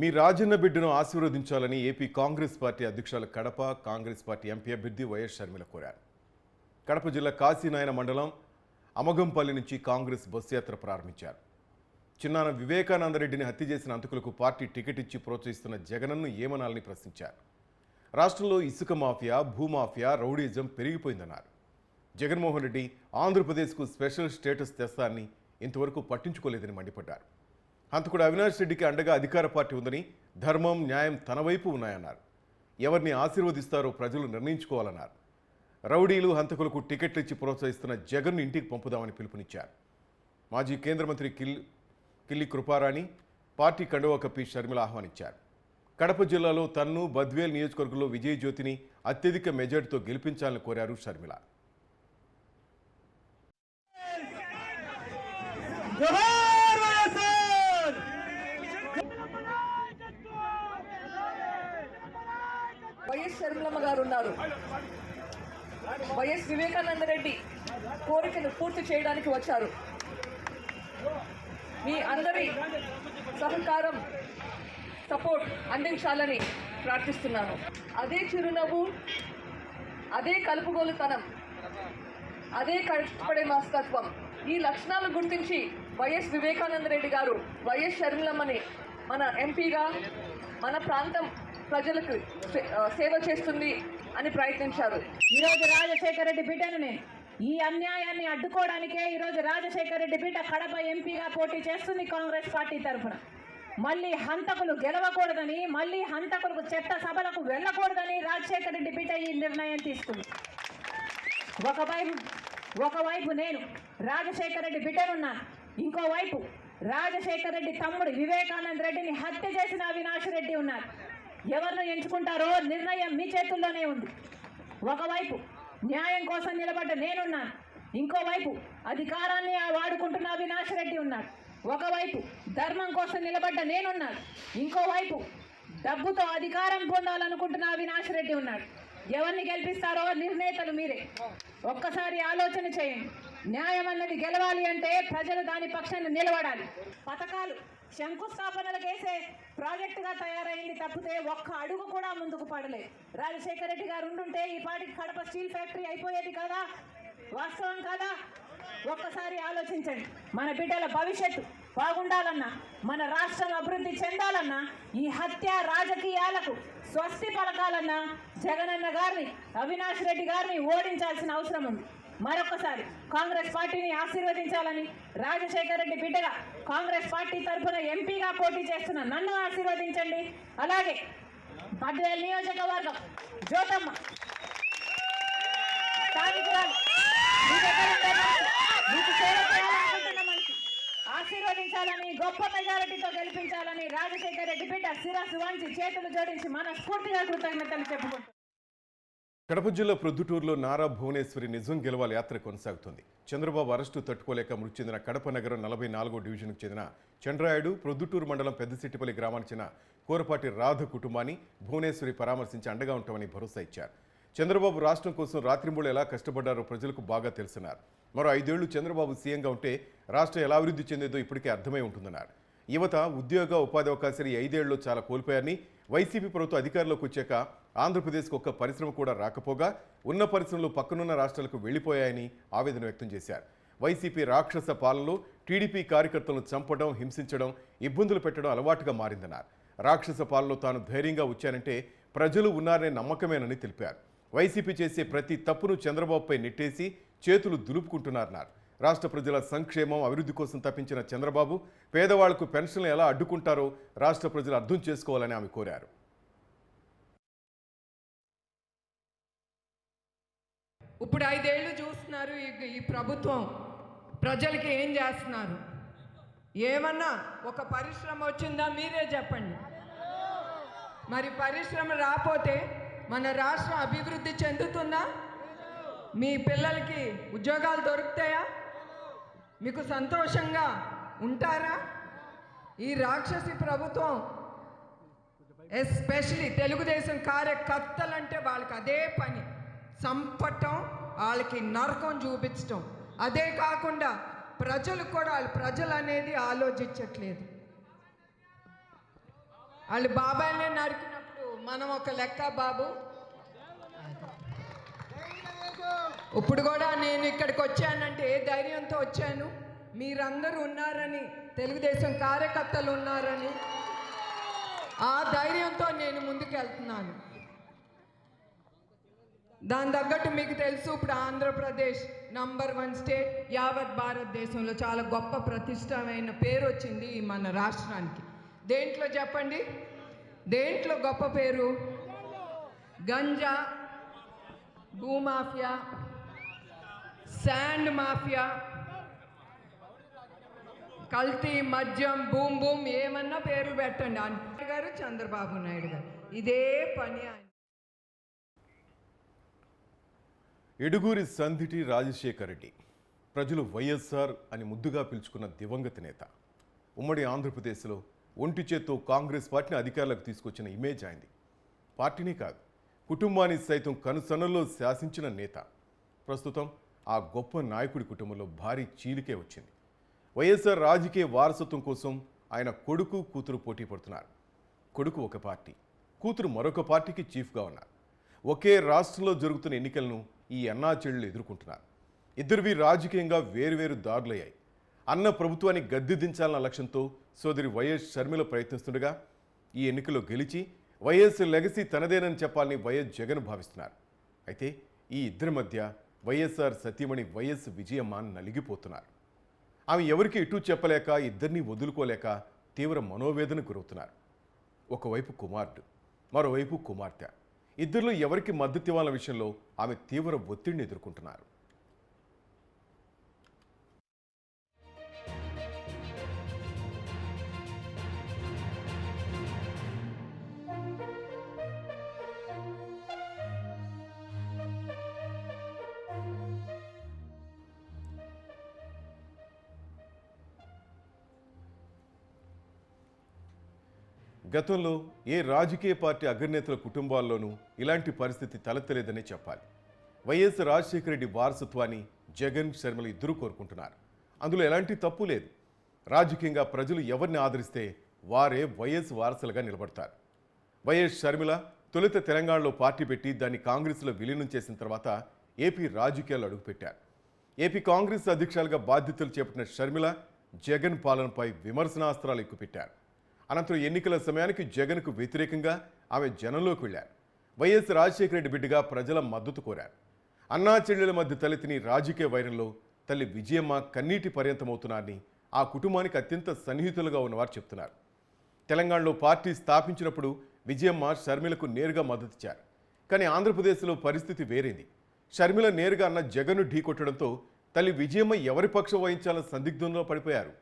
మీ రాజన్న బిడ్డను ఆశీర్వదించాలని AP Congress party అధ్యక్షుల కడప కాంగ్రెస్ పార్టీ ఎంపీ అభ్యర్థి వైఎస్ షర్మిల కోరారు. కడప జిల్లా కాశీనాయన మండలం అమగంపల్లి నుంచి కాంగ్రెస్ బస్సు యాత్ర ప్రారంభించారు. చిన్నాన వివేకానందరెడ్డిని హత్య చేసిన అంతకులకు పార్టీ టికెట్ ఇచ్చి ప్రోత్సహిస్తున్న జగన్ను ఏమనాలని ప్రశ్నించారు. రాష్ట్రంలో ఇసుక మాఫియా, భూమాఫియా, రౌడీజం పెరిగిపోయిందన్నారు. జగన్మోహన్ రెడ్డి ఆంధ్రప్రదేశ్కు స్పెషల్ స్టేటస్ తెస్తారని ఇంతవరకు పట్టించుకోలేదని మండిపడ్డారు. హంతకుడు అవినాష్ రెడ్డికి అండగా అధికార పార్టీ ఉందని, ధర్మం న్యాయం తన వైపు ఉన్నాయన్నారు. ఎవరిని ఆశీర్వదిస్తారో ప్రజలు నిర్ణయించుకోవాలన్నారు. రౌడీలు, హంతకులకు టికెట్లు ఇచ్చి ప్రోత్సహిస్తున్న జగన్ను ఇంటికి పంపుదామని పిలుపునిచ్చారు. మాజీ కేంద్ర మంత్రి కిల్లి కృపారాణి పార్టీ కండువా కప్పి షర్మిల ఆహ్వానించారు. కడప జిల్లాలో తన్ను బద్వేల్ నియోజకవర్గంలో విజయజ్యోతిని అత్యధిక మెజార్టీతో గెలిపించాలని కోరారు షర్మిల. వైఎస్ షర్మిలమ్మ గారు ఉన్నారు. వైఎస్ వివేకానందరెడ్డి కోరికను పూర్తి చేయడానికి వచ్చారు. మీ అందరి సహకారం, సపోర్ట్ అందించాలని ప్రార్థిస్తున్నాను. అదే చిరునవ్వు, అదే కలుపుగోలుతనం, అదే కష్టపడే మనస్తత్వం, ఈ లక్షణాలు గుర్తించి వైఎస్ వివేకానందరెడ్డి గారు వైఎస్ షర్మిలమ్మని మన ఎంపీగా మన ప్రాంతం ప్రజలకు సేవ చేస్తుంది అని ప్రయత్నించారు. ఈరోజు రాజశేఖర రెడ్డి బిడ్డను నేను ఈ అన్యాయాన్ని అడ్డుకోవడానికే ఈరోజు రాజశేఖర రెడ్డి బిడ్డ కడప ఎంపీగా పోటీ చేస్తుంది కాంగ్రెస్ పార్టీ తరఫున. మళ్ళీ హంతకులు గెలవకూడదని, మళ్ళీ హంతకులకు చట్ట సభలకు వెళ్ళకూడదని రాజశేఖర రెడ్డి బిడ్డ ఈ నిర్ణయం తీసుకుంది. ఒకవైపు నేను రాజశేఖర రెడ్డి బిడ్డనున్నాను, ఇంకోవైపు రాజశేఖర రెడ్డి తమ్ముడు వివేకానంద రెడ్డిని హత్య చేసిన అవినాష్ రెడ్డి ఉన్నారు. ఎవరిని ఎంచుకుంటారో నిర్ణయం మీ చేతుల్లోనే ఉంది. ఒకవైపు న్యాయం కోసం నిలబడ్డ నేనున్నాను, ఇంకోవైపు అధికారాన్ని వాడుకుంటున్న అవినాష్ రెడ్డి ఉన్నారు. ఒకవైపు ధర్మం కోసం నిలబడ్డ నేనున్నాను, ఇంకోవైపు డబ్బుతో అధికారం పొందాలనుకుంటున్న అవినాష్ రెడ్డి ఉన్నాడు. ఎవరిని గెలిపిస్తారో నిర్ణేతలు మీరే. ఒక్కసారి ఆలోచన చేయండి. న్యాయం అన్నది గెలవాలి అంటే ప్రజలు దాని పక్షాన్ని నిలబడాలి. పథకాలు శంకుస్థాపనలకు వేసే ప్రాజెక్టుగా తయారైంది తప్పితే ఒక్క అడుగు కూడా ముందుకు పడలేదు. రాజశేఖర రెడ్డి గారు ఉండుంటే ఈ పాటికి కడప స్టీల్ ఫ్యాక్టరీ అయిపోయేది కదా. వాస్తవం కదా? ఒక్కసారి ఆలోచించండి. మన బిడ్డల భవిష్యత్తు బాగుండాలన్నా, మన రాష్ట్రం అభివృద్ధి చెందాలన్నా, ఈ హత్య రాజకీయాలకు స్వస్తి పలకాలన్నా జగనన్న గారిని, అవినాష్ రెడ్డి గారిని ఓడించాల్సిన అవసరం ఉంది. మరొకసారి కాంగ్రెస్ పార్టీని ఆశీర్వదించాలని, రాజశేఖర రెడ్డి బిడ్డగా కాంగ్రెస్ పార్టీ తరఫున ఎంపీగా పోటీ చేస్తున్న నన్ను ఆశీర్వదించండి. అలాగే బద్వేల్ నియోజకవర్గం జ్యోతమ్మ స్థానికురాలు, మీకు సేవ చేయాలనుకుంటున్న మనిషి ఆశీర్వదించాలని, గొప్ప మెజారిటీతో గెలిపించాలని రాజశేఖర రెడ్డి బిడ్డ శిరస్సు వంచి చేతులు జోడించి మనస్ఫూర్తిగా కృతజ్ఞతలు చెప్పుకుంటున్నారు. కడప జిల్లా ప్రొద్దుటూరులో నారా భువనేశ్వరి నిజం గెలవాలి యాత్ర కొనసాగుతుంది. చంద్రబాబు అరెస్టు తట్టుకోలేక మృతి చెందిన కడప నగరం 44వ డివిజన్కు చెందిన చంద్రాయుడు, ప్రొద్దుటూరు మండలం పెద్దసిట్టిపల్లి గ్రామానికి చెందిన కోరపాటి రాధ కుటుంబాన్ని భువనేశ్వరి పరామర్శించి అండగా ఉంటామని భరోసా ఇచ్చారు. చంద్రబాబు రాష్ట్రం కోసం రాత్రింబూళ్ళు ఎలా కష్టపడ్డారో ప్రజలకు బాగా తెలుసున్నారు. మరో 5 ఏళ్లు చంద్రబాబు సీఎంగా ఉంటే రాష్ట్రం ఎలా అభివృద్ధి చెందేదో ఇప్పటికే అర్థమై ఉంటుందన్నారు. యువత ఉద్యోగ ఉపాధి అవకాశాలు 5 ఏళ్లలో చాలా కోల్పోయారని, వైసీపీ ప్రభుత్వం అధికారంలోకి వచ్చాక ఆంధ్రప్రదేశ్కు ఒక్క పరిశ్రమ కూడా రాకపోగా ఉన్న పరిశ్రమలు పక్కనున్న రాష్ట్రాలకు వెళ్లిపోయాయని ఆవేదన వ్యక్తం చేశారు. వైసీపీ రాక్షస పాలనలో టీడీపీ కార్యకర్తలను చంపడం, హింసించడం, ఇబ్బందులు పెట్టడం అలవాటుగా మారిందన్నారు. రాక్షస పాలనలో తాను ధైర్యంగా వచ్చానంటే ప్రజలు ఉన్నారనే నమ్మకమేనని తెలిపారు. వైసీపీ చేసే ప్రతి తప్పును చంద్రబాబుపై నెట్టేసి చేతులు దులుపుకుంటున్నారన్నారు. రాష్ట్ర ప్రజల సంక్షేమం, అభివృద్ధి కోసం తప్పించిన చంద్రబాబు పేదవాళ్లకు పెన్షన్లు ఎలా అడ్డుకుంటారో రాష్ట్ర ప్రజలు అర్థం చేసుకోవాలని ఆమె కోరారు. ఇప్పుడు 5 ఏళ్ళు చూస్తున్నారు ఈ ప్రభుత్వం ప్రజలకి ఏం చేస్తున్నారు. ఏమన్నా ఒక పరిశ్రమ వచ్చిందా మీరే చెప్పండి. మరి పరిశ్రమ రాకపోతే మన రాష్ట్రం అభివృద్ధి చెందుతుందా? మీ పిల్లలకి ఉద్యోగాలు దొరుకుతాయా? మీకు సంతోషంగా ఉంటారా? ఈ రాక్షసి ప్రభుత్వం ఎస్పెషలీ తెలుగుదేశం కార్యకర్తలంటే వాళ్ళకి అదే పని, చంపటం, వాళ్ళకి నరకం చూపించటం. అదే కాకుండా ప్రజలు కూడా ప్రజలు అనేది ఆలోచించట్లేదు. వాళ్ళు బాబాయినే నరికినప్పుడు మనం ఒక లెక్క బాబు. ఇప్పుడు కూడా నేను ఇక్కడికి వచ్చానంటే ఏ ధైర్యంతో వచ్చాను, మీరందరూ ఉన్నారని, తెలుగుదేశం కార్యకర్తలు ఉన్నారని, ఆ ధైర్యంతో నేను ముందుకు వెళ్తున్నాను. దాని తగ్గట్టు మీకు తెలుసు, ఇప్పుడు ఆంధ్రప్రదేశ్ #1 స్టేట్ యావత్ భారతదేశంలో చాలా గొప్ప ప్రతిష్టమైన పేరు వచ్చింది మన రాష్ట్రానికి. దేంట్లో చెప్పండి, దేంట్లో గొప్ప పేరు? గంజా, భూమాఫియా, శాండ్ మాఫియా, కల్తీ మద్యం, బూమ్ బూమ్, ఏమన్నా పేర్లు పెట్టండి. అన్న గారు, చంద్రబాబు నాయుడు గారు ఇదే పని. ఎడుగూరి సంధిటి రాజశేఖర్ రెడ్డి ప్రజలు వైఎస్ఆర్ అని ముద్దుగా పిలుచుకున్న దివంగత నేత. ఉమ్మడి ఆంధ్రప్రదేశ్లో ఒంటి చేత్తో కాంగ్రెస్ పార్టీని అధికారులకు తీసుకొచ్చిన ఇమేజ్ అయింది. పార్టీని కాదు, కుటుంబాన్ని సైతం కనుసన్నల్లో శాసించిన నేత. ప్రస్తుతం ఆ గొప్ప నాయకుడి కుటుంబంలో భారీ చీలికే వచ్చింది. వైఎస్ఆర్ రాజకీయ వారసత్వం కోసం ఆయన కొడుకు, కూతురు పోటీ పడుతున్నారు. కొడుకు ఒక పార్టీ, కూతురు మరొక పార్టీకి చీఫ్గా ఉన్నారు. ఒకే రాష్ట్రంలో జరుగుతున్న ఎన్నికలను ఈ అన్నా చెల్లెలు ఎదుర్కొంటున్నారు. ఇద్దరివి రాజకీయంగా వేరువేరు దారులయ్యాయి. అన్న ప్రభుత్వాన్ని గద్దె దించాలన్న లక్ష్యంతో సోదరి వైఎస్ షర్మిల ప్రయత్నిస్తుండగా, ఈ ఎన్నికల్లో గెలిచి వైఎస్ లెగసీ తనదేనని చెప్పాలని వైఎస్ జగన్ భావిస్తున్నారు. అయితే ఈ ఇద్దరి మధ్య వైఎస్ఆర్ సతీమణి వైఎస్ విజయమ్మ నలిగిపోతున్నారు. ఆమె ఎవరికి ఇటు చెప్పలేక, ఇద్దరినీ వదులుకోలేక తీవ్ర మనోవేదనకు గురవుతున్నారు. ఒకవైపు కుమారుడు, మరోవైపు కుమార్తె. ఇద్దరిలో ఎవరికి మద్దతు ఇవ్వాలన్న విషయంలో ఆమె తీవ్ర ఒత్తిడిని ఎదుర్కొంటున్నారు. గతంలో ఏ రాజకీయ పార్టీ అగ్రనేతల కుటుంబాల్లోనూ ఇలాంటి పరిస్థితి తలెత్తలేదనే చెప్పాలి. వైఎస్ రాజశేఖర రెడ్డి వారసత్వాన్ని జగన్, షర్మిల ఇద్దరూ కోరుకుంటున్నారు. అందులో ఎలాంటి తప్పు లేదు. రాజకీయంగా ప్రజలు ఎవరిని ఆదరిస్తే వారే వైఎస్ వారసులుగా నిలబడతారు. వైఎస్ షర్మిల తొలుత తెలంగాణలో పార్టీ పెట్టి దాన్ని కాంగ్రెస్లో విలీనం చేసిన తర్వాత ఏపీ రాజకీయాలు అడుగుపెట్టారు. ఏపీ కాంగ్రెస్ అధ్యక్షులుగా బాధ్యతలు చేపట్టిన షర్మిల జగన్ పాలనపై విమర్శనాస్త్రాలు ఎక్కుపెట్టారు. అనంతరం ఎన్నికల సమయానికి జగన్కు వ్యతిరేకంగా ఆమె జనంలోకి వెళ్లారు. వైఎస్ రాజశేఖర రెడ్డి బిడ్డగా ప్రజల మద్దతు కోరారు. అన్నా చెల్లెల మధ్య తలెత్తిన రాజకీయ వైరంలో తల్లి విజయమ్మ కన్నీటి పర్యంతమవుతున్నారని ఆ కుటుంబానికి అత్యంత సన్నిహితులుగా ఉన్నవారు చెప్తున్నారు. తెలంగాణలో పార్టీ స్థాపించినప్పుడు విజయమ్మ షర్మిలకు నేరుగా మద్దతిచ్చారు. కానీ ఆంధ్రప్రదేశ్లో పరిస్థితి వేరేంది. షర్మిల నేరుగా అన్న జగన్ను ఢీకొట్టడంతో తల్లి విజయమ్మ ఎవరి పక్షం వహించాలన్న సందిగ్ధంలో పడిపోయారు.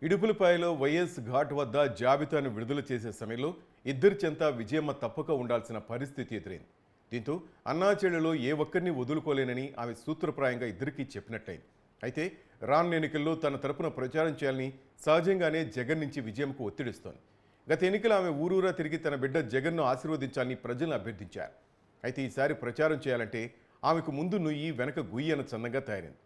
ఇడుపులపాయలో వైఎస్ ఘాట్ వద్ద జాబితాను విడుదల చేసే సమయంలో ఇద్దరి చెంత విజయమ్మ తప్పక ఉండాల్సిన పరిస్థితి ఎదురైంది. దీంతో అన్నా చెల్లెలో ఏ ఒక్కరిని వదులుకోలేనని ఆమె సూత్రప్రాయంగా ఇద్దరికీ చెప్పినట్లయింది. అయితే రానున్న ఎన్నికల్లో తన తరపున ప్రచారం చేయాలని సహజంగానే జగన్ నుంచి విజయమ్మకు ఒత్తిడిస్తోంది. గత ఎన్నికలు ఆమె ఊరూరా తిరిగి తన బిడ్డ జగన్ను ఆశీర్వదించాలని ప్రజలను అభ్యర్థించారు. అయితే ఈసారి ప్రచారం చేయాలంటే ఆమెకు ముందు నుయ్యి వెనక గుయ్యి అన్న చందంగా తయారైంది.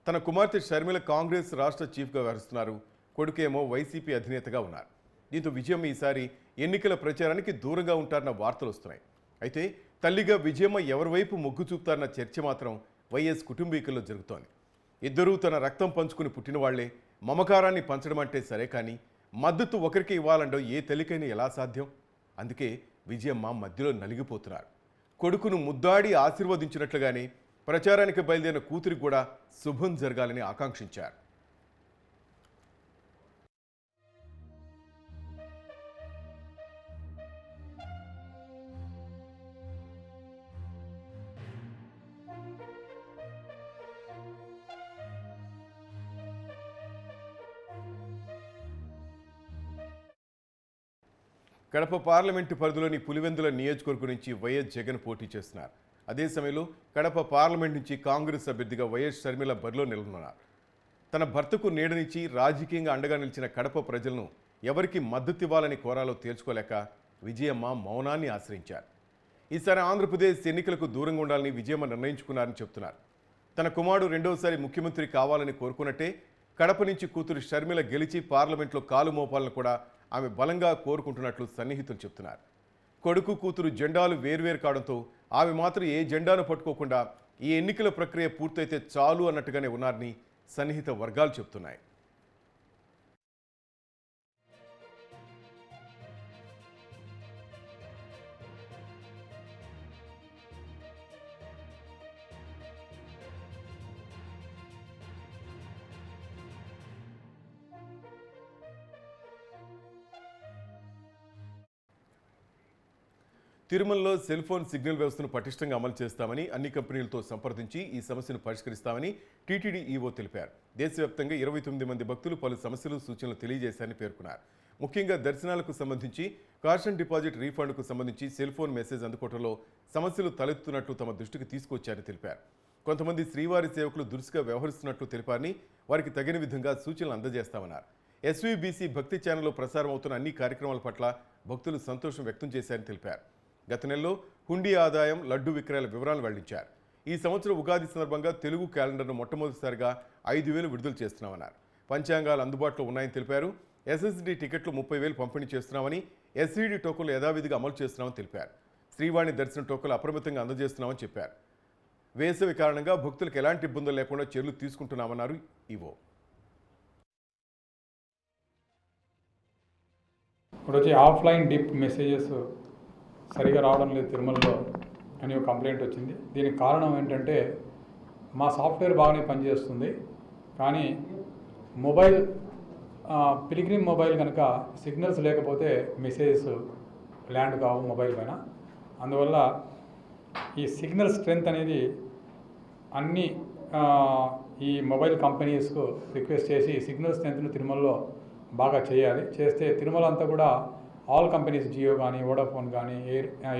తన కుమార్తె షర్మిల కాంగ్రెస్ రాష్ట్ర చీఫ్గా వ్యవహరిస్తున్నారు. కొడుకేమో వైసీపీ అధినేతగా ఉన్నారు. దీంతో విజయమ్మ ఈసారి ఎన్నికల ప్రచారానికి దూరంగా ఉంటారన్న వార్తలు వస్తున్నాయి. అయితే తల్లిగా విజయమ్మ ఎవరి వైపు మొగ్గు చూపుతారన్న చర్చ మాత్రం వైఎస్ కుటుంబీకుల్లో జరుగుతోంది. ఇద్దరూ తన రక్తం పంచుకుని పుట్టిన వాళ్లే. మమకారాన్ని పంచడం అంటే సరే, కానీ మద్దతు ఒకరికి ఇవ్వాలంటే ఏ తల్లికైనా ఎలా సాధ్యం? అందుకే విజయమ్మ మధ్యలో నలిగిపోతున్నారు. కొడుకును ముద్దాడి ఆశీర్వదించినట్లుగానే ప్రచారానికి బయలుదేరిన కూతురికి కూడా శుభం జరగాలని ఆకాంక్షించారు. కడప పార్లమెంటు పరిధిలోని పులివెందుల నియోజకవర్గం నుంచి వైఎస్ జగన్ పోటీ చేస్తున్నారు. అదే సమయంలో కడప పార్లమెంట్ నుంచి కాంగ్రెస్ అభ్యర్థిగా వైఎస్ షర్మిల బరిలో నిలనున్నారు. తన భర్తకు నీడనిచ్చి రాజకీయంగా అండగా నిలిచిన కడప ప్రజలను ఎవరికి మద్దతు ఇవ్వాలని కోరాలో తేల్చుకోలేక విజయమ్మ మౌనాన్ని ఆశ్రయించారు. ఈసారి ఆంధ్రప్రదేశ్ ఎన్నికలకు దూరంగా ఉండాలని విజయమ్మ నిర్ణయించుకున్నారని చెప్తున్నారు. తన కుమారుడు రెండోసారి ముఖ్యమంత్రి కావాలని కోరుకున్నట్టే కడప నుంచి కూతురు షర్మిల గెలిచి పార్లమెంట్లో కాలు మోపాలను కూడా ఆమె బలంగా కోరుకుంటున్నట్లు సన్నిహితులు చెప్తున్నారు. కొడుకు కూతురు జెండాలు వేర్వేరు కావడంతో ఆమె మాత్రం ఏ జెండాను పట్టుకోకుండా ఈ ఎన్నికల ప్రక్రియ పూర్తయితే చాలు అన్నట్టుగానే ఉన్నారని సన్నిహిత వర్గాలు చెప్తున్నాయి. తిరుమలలో సెల్ ఫోన్ సిగ్నల్ వ్యవస్థను పటిష్టంగా అమలు చేస్తామని, అన్ని కంపెనీలతో సంప్రదించి ఈ సమస్యను పరిష్కరిస్తామని టీటీడీ ఈవో తెలిపారు. దేశవ్యాప్తంగా 29 మంది భక్తులు పలు సమస్యలు, సూచనలు తెలియజేశారని పేర్కొన్నారు. ముఖ్యంగా దర్శనాలకు సంబంధించి, కాషన్ డిపాజిట్ రీఫండ్కు సంబంధించి సెల్ ఫోన్ మెసేజ్ అందుకోవడంలో సమస్యలు తలెత్తుతున్నట్లు తమ దృష్టికి తీసుకొచ్చారని తెలిపారు. కొంతమంది శ్రీవారి సేవకులు దురుసుగా వ్యవహరిస్తున్నట్లు తెలిపారని, వారికి తగిన విధంగా సూచనలు అందజేస్తామన్నారు. ఎస్వీబీసీ భక్తి ఛానల్లో ప్రసారం అవుతున్న అన్ని కార్యక్రమాల పట్ల భక్తులు సంతోషం వ్యక్తం చేశారని తెలిపారు. గత నెలలో హుండీ ఆదాయం, లడ్డు విక్రయాల వివరాలు వెల్లడించారు. ఈ సంవత్సరం ఉగాది సందర్భంగా తెలుగు క్యాలెండర్ను మొట్టమొదటిసారిగా 5,000 విడుదల చేస్తున్నామన్నారు. పంచాంగాలు అందుబాటులో ఉన్నాయని తెలిపారు. ఎస్ఎస్డి టికెట్లు 30,000 పంపిణీ చేస్తున్నామని, ఎస్ఈడి టోకన్లు యథావిధిగా అమలు చేస్తున్నామని తెలిపారు. శ్రీవాణి దర్శన టోకన్లు అప్రమితంగా అందజేస్తున్నామని చెప్పారు. వేసవి కారణంగా భక్తులకు ఎలాంటి ఇబ్బందులు లేకుండా చర్యలు తీసుకుంటున్నామన్నారు ఈవో. ఇప్పుడు వచ్చి ఆఫ్లైన్ డిప్ మెసేజెస్ సరిగా రావడం లేదు తిరుమలలో అని ఒక కంప్లైంట్ వచ్చింది. దీనికి కారణం ఏంటంటే మా సాఫ్ట్వేర్ బాగానే పనిచేస్తుంది, కానీ మొబైల్ పిలిగ్రిమ్ మొబైల్ కనుక సిగ్నల్స్ లేకపోతే మెసేజెస్ ల్యాండ్ కావు మొబైల్ పైన. అందువల్ల ఈ సిగ్నల్ స్ట్రెంత్ అనేది అన్ని ఈ మొబైల్ కంపెనీస్కు రిక్వెస్ట్ చేసి సిగ్నల్ స్ట్రెంత్ను తిరుమలలో బాగా చేయాలి. చేస్తే తిరుమల అంతా కూడా ఆల్ కంపెనీస్, జియో కానీ, వోడాఫోన్ కానీ,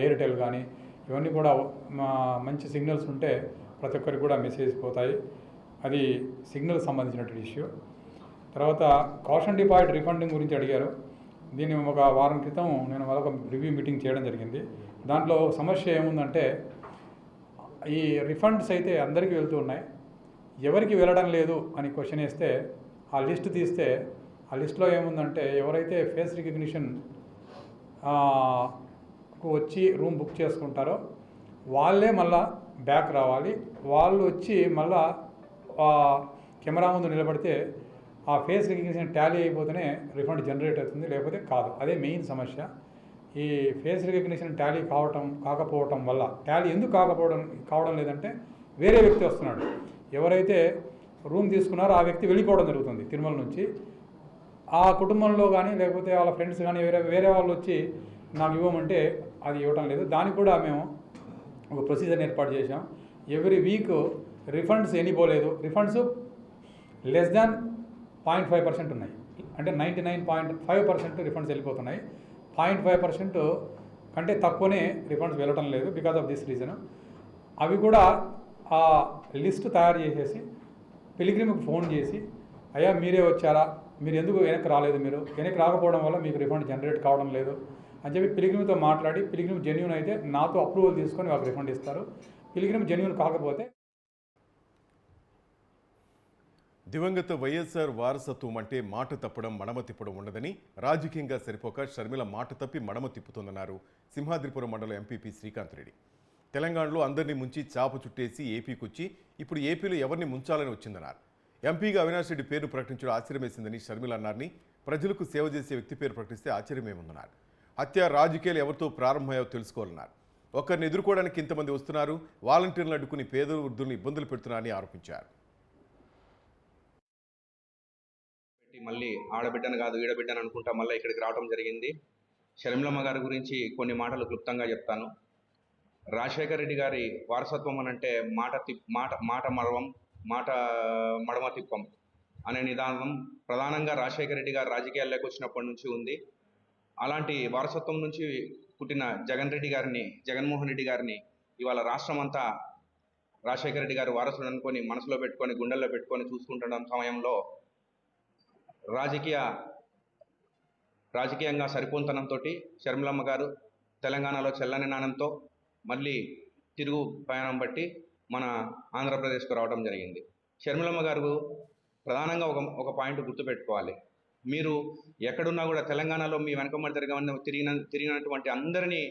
ఎయిర్టెల్ కానీ, ఇవన్నీ కూడా మంచి సిగ్నల్స్ ఉంటే ప్రతి ఒక్కరికి కూడా మెసేజ్ పోతాయి. అది సిగ్నల్ సంబంధించినటువంటి ఇష్యూ. తర్వాత కాషన్ డిపాజిట్ రిఫండింగ్ గురించి అడిగారు. దీన్ని ఒక వారం క్రితం నేను మరొక రివ్యూ మీటింగ్ చేయడం జరిగింది. దాంట్లో సమస్య ఏముందంటే ఈ రిఫండ్స్ అయితే అందరికీ వెళ్తూ ఉన్నాయి, ఎవరికి వెళ్ళడం లేదు అని క్వశ్చన్ వేస్తే ఆ లిస్ట్ తీస్తే ఆ లిస్ట్లో ఏముందంటే ఎవరైతే ఫేస్ రికగ్నిషన్ వచ్చి రూమ్ బుక్ చేసుకుంటారో వాళ్ళే మళ్ళా బ్యాక్ రావాలి. వాళ్ళు వచ్చి మళ్ళా కెమెరా ముందు నిలబడితే ఆ ఫేస్ రికగ్నిషన్ టాలీ అయిపోతేనే రిఫండ్ జనరేట్ అవుతుంది, లేకపోతే కాదు. అదే మెయిన్ సమస్య. ఈ ఫేస్ రికగ్నిషన్ టాలీ కాకపోవటం వల్ల, టాలీ ఎందుకు కావడం లేదంటే వేరే వ్యక్తి వస్తున్నాడు. ఎవరైతే రూమ్ తీసుకున్నారో ఆ వ్యక్తి వెళ్ళిపోవడం జరుగుతుంది తిరుమల నుంచి. ఆ కుటుంబంలో కానీ లేకపోతే వాళ్ళ ఫ్రెండ్స్ కానీ వేరే వాళ్ళు వచ్చి నాకు ఇవ్వమంటే అది ఇవ్వటం లేదు. దానికి కూడా మేము ఒక ప్రొసీజర్ ఏర్పాటు చేసాం. ఎవ్రీ వీక్ రిఫండ్స్ ఎన్ని పోలేదు, రిఫండ్స్ లెస్ దాన్ 0.5% ఉన్నాయి. అంటే 99.5% రిఫండ్స్ వెళ్ళిపోతున్నాయి. 0.5% కంటే తక్కువనే రిఫండ్స్ వెళ్ళటం లేదు. బికాజ్ ఆఫ్ దిస్ రీజన్ అవి కూడా ఆ లిస్ట్ తయారు చేసేసి పిలిగ్రిమ్కి ఫోన్ చేసి, అయ్యా మీరే వచ్చారా, మీరు ఎందుకు వెనక్కి రాలేదు, మీరు వెనక్కి రాకపోవడం వల్ల మీకు రిఫండ్ జనరేట్ కావడం లేదు అని చెప్పి పిలిగ్రిమ్తో మాట్లాడి, పిలిగ్రిమ్ జెన్యూన్ అయితే నాతో అప్రూవల్ తీసుకొని వాళ్ళకి రిఫండ్ ఇస్తారు. పిలిగ్రిమ్ జెన్యూన్ కాకపోతే దివంగత వైఎస్ఆర్ వారసత్వం అంటే మాట తప్పడం, మడమ తిప్పడం ఉండదని, రాజకీయంగా సరిపోక షర్మిల మాట తప్పి మడమ తిప్పుతుందన్నారు సింహాద్రిపురం మండలం ఎంపీపీ శ్రీకాంత్ రెడ్డి. తెలంగాణలో అందరినీ ముంచి చాప చుట్టేసి ఏపీకి వచ్చి ఇప్పుడు ఏపీలో ఎవరిని ముంచాలని వచ్చిందన్నారు. ఎంపీగా అవినాష్ రెడ్డి పేరును ప్రకటించడం ఆశ్చర్యమేసిందని షర్మిల అన్నారని, ప్రజలకు సేవ చేసే వ్యక్తి పేరు ప్రకటిస్తే ఆశ్చర్యమేముందన్నారు. హత్య రాజకీయాలు ఎవరితో ప్రారంభమయ్యావో తెలుసుకోవాలన్నారు. ఒకరిని ఎదుర్కోవడానికి ఇంతమంది వస్తున్నారు, వాలంటీర్లను అడ్డుకుని పేద వృద్ధులను ఇబ్బందులు పెడుతున్నారని ఆరోపించారు. మళ్ళీ ఆడబిడ్డను కాదు ఈడబిడ్డను అనుకుంటా మళ్ళీ ఇక్కడికి రావడం జరిగింది. షర్మిలమ్మ గారి గురించి కొన్ని మాటలు క్లుప్తంగా చెప్తాను. రాజశేఖర రెడ్డి గారి వారసత్వం అనంటే మాట మడమ తిప్పం అనే నిదానం ప్రధానంగా రాజశేఖర రెడ్డి గారు రాజకీయాల్లోకి వచ్చినప్పటి నుంచి ఉంది. అలాంటి వారసత్వం నుంచి పుట్టిన జగన్మోహన్ రెడ్డి గారిని ఇవాళ రాష్ట్రం అంతా రాజశేఖర రెడ్డి గారు వారసుడు అనుకొని మనసులో పెట్టుకొని గుండెల్లో పెట్టుకొని చూసుకుంటున్న సమయంలో రాజకీయంగా సరిపోతనంతో షర్మిలమ్మ గారు తెలంగాణలో చెల్లని నాణంతో మళ్ళీ తిరుగు ప్రయాణం బట్టి మన ఆంధ్రప్రదేశ్కు రావడం జరిగింది. షర్మిలమ్మ గారు ప్రధానంగా ఒక పాయింట్ గుర్తుపెట్టుకోవాలి. మీరు ఎక్కడున్నా కూడా తెలంగాణలో మీ వెనకమడి తిరిగినటువంటి అందరినీ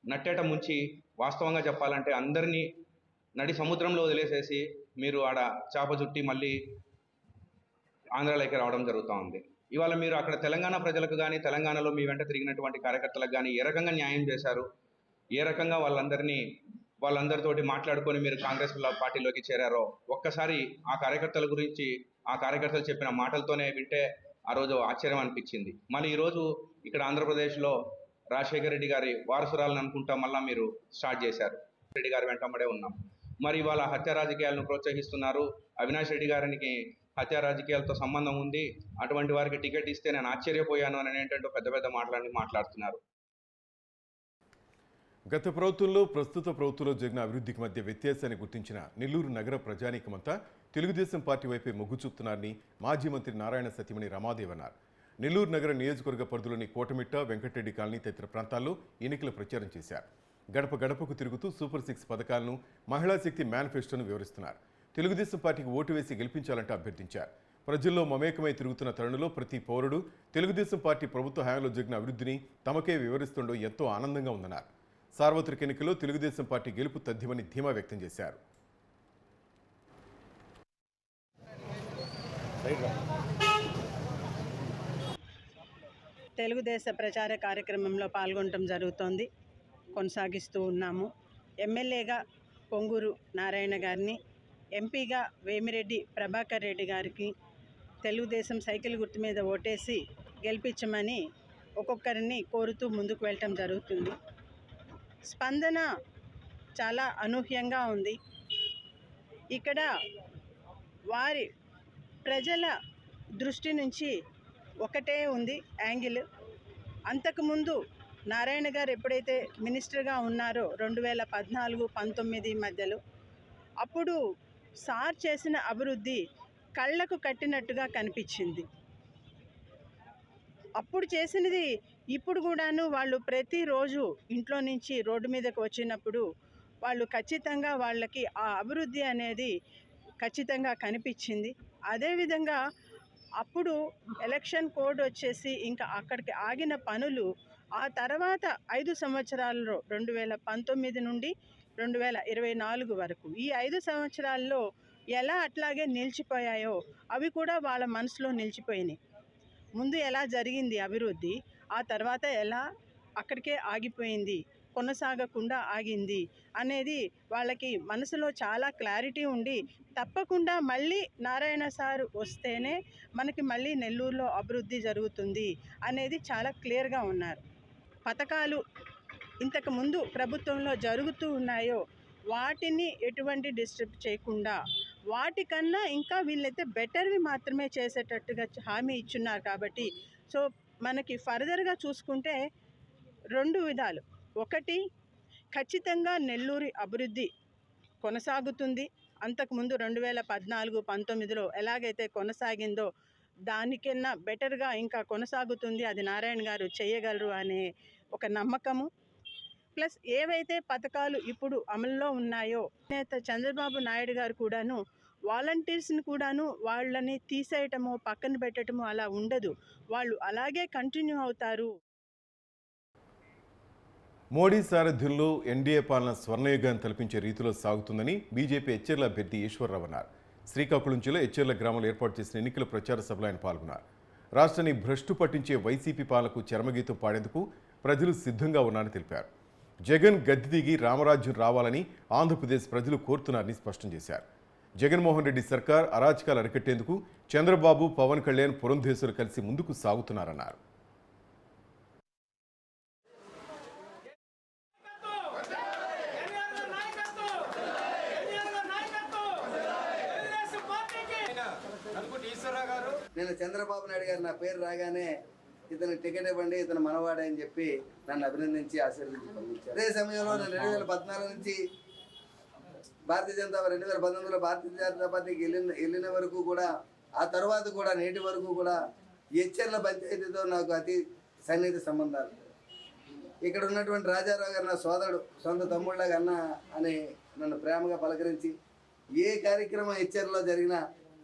నట్టేట ముంచి, వాస్తవంగా చెప్పాలంటే అందరినీ నడి సముద్రంలో వదిలేసేసి మీరు ఆడ చేప చుట్టి మళ్ళీ ఆంధ్రాలోకి రావడం జరుగుతూ ఉంది. ఇవాళ మీరు అక్కడ తెలంగాణ ప్రజలకు కానీ, తెలంగాణలో మీ వెంట తిరిగినటువంటి కార్యకర్తలకు కానీ ఏ రకంగా న్యాయం చేశారు, ఏ రకంగా వాళ్ళందరితోటి మాట్లాడుకొని మీరు కాంగ్రెస్ పార్టీలోకి చేరారో ఒక్కసారి ఆ కార్యకర్తలు చెప్పిన మాటలతోనే వింటే ఆ రోజు ఆశ్చర్యం అనిపించింది. మళ్ళీ ఈరోజు ఇక్కడ ఆంధ్రప్రదేశ్లో రాజశేఖర రెడ్డి గారి వారసురాలను అనుకుంటా మళ్ళీ మీరు స్టార్ట్ చేశారు. రెడ్డి గారి వెంటబడే ఉన్నాం. మరి ఇవాళ హత్య రాజకీయాలను ప్రోత్సహిస్తున్నారు. అవినాష్ రెడ్డి గారికి హత్య రాజకీయాలతో సంబంధం ఉంది, అటువంటి వారికి టికెట్ ఇస్తే నేను ఆశ్చర్యపోయాను అని ఏంటంటే పెద్ద పెద్ద మాట్లాడుతున్నారు. గత ప్రభుత్వంలో ప్రస్తుత ప్రభుత్వంలో జరిగిన అభివృద్ధికి మధ్య వ్యత్యాసాన్ని గుర్తించిన నెల్లూరు నగర ప్రజానీకమంతా తెలుగుదేశం పార్టీ వైపే మొగ్గు చూపుతున్నారని మాజీ మంత్రి నారాయణ సతీమణి రమాదేవి అన్నారు. నెల్లూరు నగర నియోజకవర్గ పరిధిలోని కోటమిట్ట, వెంకటరెడ్డి కాలనీ తదితర ప్రాంతాల్లో ఎన్నికల ప్రచారం చేశారు. గడప గడపకు తిరుగుతూ సూపర్ 6 పథకాలను, మహిళా శక్తి మేనిఫెస్టోను వివరిస్తున్నారు. తెలుగుదేశం పార్టీకి ఓటు వేసి గెలిపించాలంటూ అభ్యర్థించారు. ప్రజల్లో మమేకమై తిరుగుతున్న తరుణంలో ప్రతి పౌరుడు తెలుగుదేశం పార్టీ ప్రభుత్వ హయాంలో జరిగిన అభివృద్ధిని తమకే వివరిస్తుండో ఎంతో ఆనందంగా ఉందన్నారు. సార్వత్రిక ఎన్నికల్లో తెలుగుదేశం పార్టీ గెలుపు తథ్యమని ధీమా వ్యక్తం చేశారు. తెలుగుదేశ ప్రచార కార్యక్రమంలో పాల్గొనడం జరుగుతోంది, కొనసాగిస్తూ ఉన్నాము. ఎమ్మెల్యేగా పొంగూరు నారాయణ గారిని, ఎంపీగా వేమిరెడ్డి ప్రభాకర్ రెడ్డి గారికి తెలుగుదేశం సైకిల్ గుర్తు మీద ఓటేసి గెలిపించమని ఒక్కొక్కరిని కోరుతూ ముందుకు వెళ్ళటం జరుగుతుంది. స్పందన చాలా అనూహ్యంగా ఉంది. ఇక్కడ వారి ప్రజల దృష్టి నుంచి ఒకటే ఉంది యాంగిల్. అంతకుముందు నారాయణ గారు ఎప్పుడైతే మినిస్టర్గా ఉన్నారో 2014-19 మధ్యలో, అప్పుడు సార్ చేసిన అభివృద్ధి కళ్ళకు కట్టినట్టుగా కనిపించింది. అప్పుడు చేసినది ఇప్పుడు కూడాను వాళ్ళు ప్రతిరోజు ఇంట్లో నుంచి రోడ్డు మీదకు వచ్చినప్పుడు వాళ్ళు ఖచ్చితంగా వాళ్ళకి ఆ అభివృద్ధి అనేది ఖచ్చితంగా కనిపించింది. అదేవిధంగా అప్పుడు ఎలక్షన్ కోడ్ వచ్చేసి ఇంకా అక్కడికి ఆగిన పనులు ఆ తర్వాత 5 సంవత్సరాల్లో 2019 నుండి 2024 వరకు ఈ 5 సంవత్సరాల్లో ఎలా అట్లాగే నిలిచిపోయాయో అవి కూడా వాళ్ళ మనసులో నిలిచిపోయినాయి. ముందు ఎలా జరిగింది అభివృద్ధి, ఆ తర్వాత ఎలా అక్కడికే ఆగిపోయింది, కొనసాగకుండా ఆగింది అనేది వాళ్ళకి మనసులో చాలా క్లారిటీ ఉండి తప్పకుండా మళ్ళీ నారాయణ సార్ వస్తేనే మనకి మళ్ళీ నెల్లూరులో అభివృద్ధి జరుగుతుంది అనేది చాలా క్లియర్గా ఉన్నారు. పథకాలు ఇంతకుముందు ప్రభుత్వంలో జరుగుతూ ఉన్నాయో వాటిని ఎటువంటి డిస్టర్బ్ చేయకుండా వాటికన్నా ఇంకా వీళ్ళైతే బెటర్వి మాత్రమే చేసేటట్టుగా హామీ ఇచ్చున్నారు. కాబట్టి సో మనకి ఫర్దర్గా చూసుకుంటే 2 విధాలు. ఒకటి, ఖచ్చితంగా నెల్లూరి అభివృద్ధి కొనసాగుతుంది. అంతకుముందు 2014-19లో ఎలాగైతే కొనసాగిందో దానికన్నా బెటర్గా ఇంకా కొనసాగుతుంది. అది నారాయణ గారు చేయగలరు అనే ఒక నమ్మకము. ప్లస్ ఏవైతే పథకాలు ఇప్పుడు అమల్లో ఉన్నాయో నేత చంద్రబాబు నాయుడు గారు కూడాను వాలంటీర్స్ని కూడాను వాళ్ళని తీసేయటమో పక్కన పెట్టడమో అలా ఉండదు, వాళ్ళు అలాగే కంటిన్యూ అవుతారు. మోడీ సారథ్యంలో ఎన్డీఏ పాలన స్వర్ణయుగాన్ని తలపించే రీతిలో సాగుతుందని బీజేపీ ఎచ్చెర్ల అభ్యర్థి ఈశ్వర్రావు అన్నారు. శ్రీకాకుళం జిల్లా ఎచ్చెర్ల గ్రామంలో ఏర్పాటు చేసిన ఎన్నికల ప్రచార సభలో ఆయన పాల్గొన్నారు. రాష్ట్రాన్ని భ్రష్టు పట్టించే వైసీపీ పాలనకు చరమగీతం పాడేందుకు ప్రజలు సిద్ధంగా ఉన్నారని తెలిపారు. జగన్ గద్దె దిగి రామరాజ్యం రావాలని ఆంధ్రప్రదేశ్ ప్రజలు కోరుతున్నారని స్పష్టం చేశారు. జగన్మోహన్ రెడ్డి సర్కార్ అరాచకాలు అరికట్టేందుకు చంద్రబాబు, పవన్ కళ్యాణ్, పురంధేశ్వరు కలిసి ముందుకు సాగుతున్నారన్నారు. నేను చంద్రబాబు నాయుడు గారు నా పేరు రాగానే ఇతను టికెట్ ఇవ్వండి, ఇతను మనవాడే అని చెప్పి నన్ను అభినందించి ఆశీర్వదించి పంపించారు. అదే సమయంలో నేను 2014 నుంచి భారతీయ జనతా 2019లో భారతీయ జనతా పార్టీకి వెళ్ళిన వరకు కూడా, ఆ తర్వాత కూడా నేటి వరకు కూడా ఎచ్చెర్ల పంచాయతీతో నాకు అతి సన్నిహిత సంబంధాలు. ఇక్కడ ఉన్నటువంటి రాజారావు గారు నా సోదరుడు, సొంత తమ్ముళ్ళగా అన్న అని నన్ను ప్రేమగా పలకరించి ఏ కార్యక్రమం ఎచ్చెర్లో జరిగినా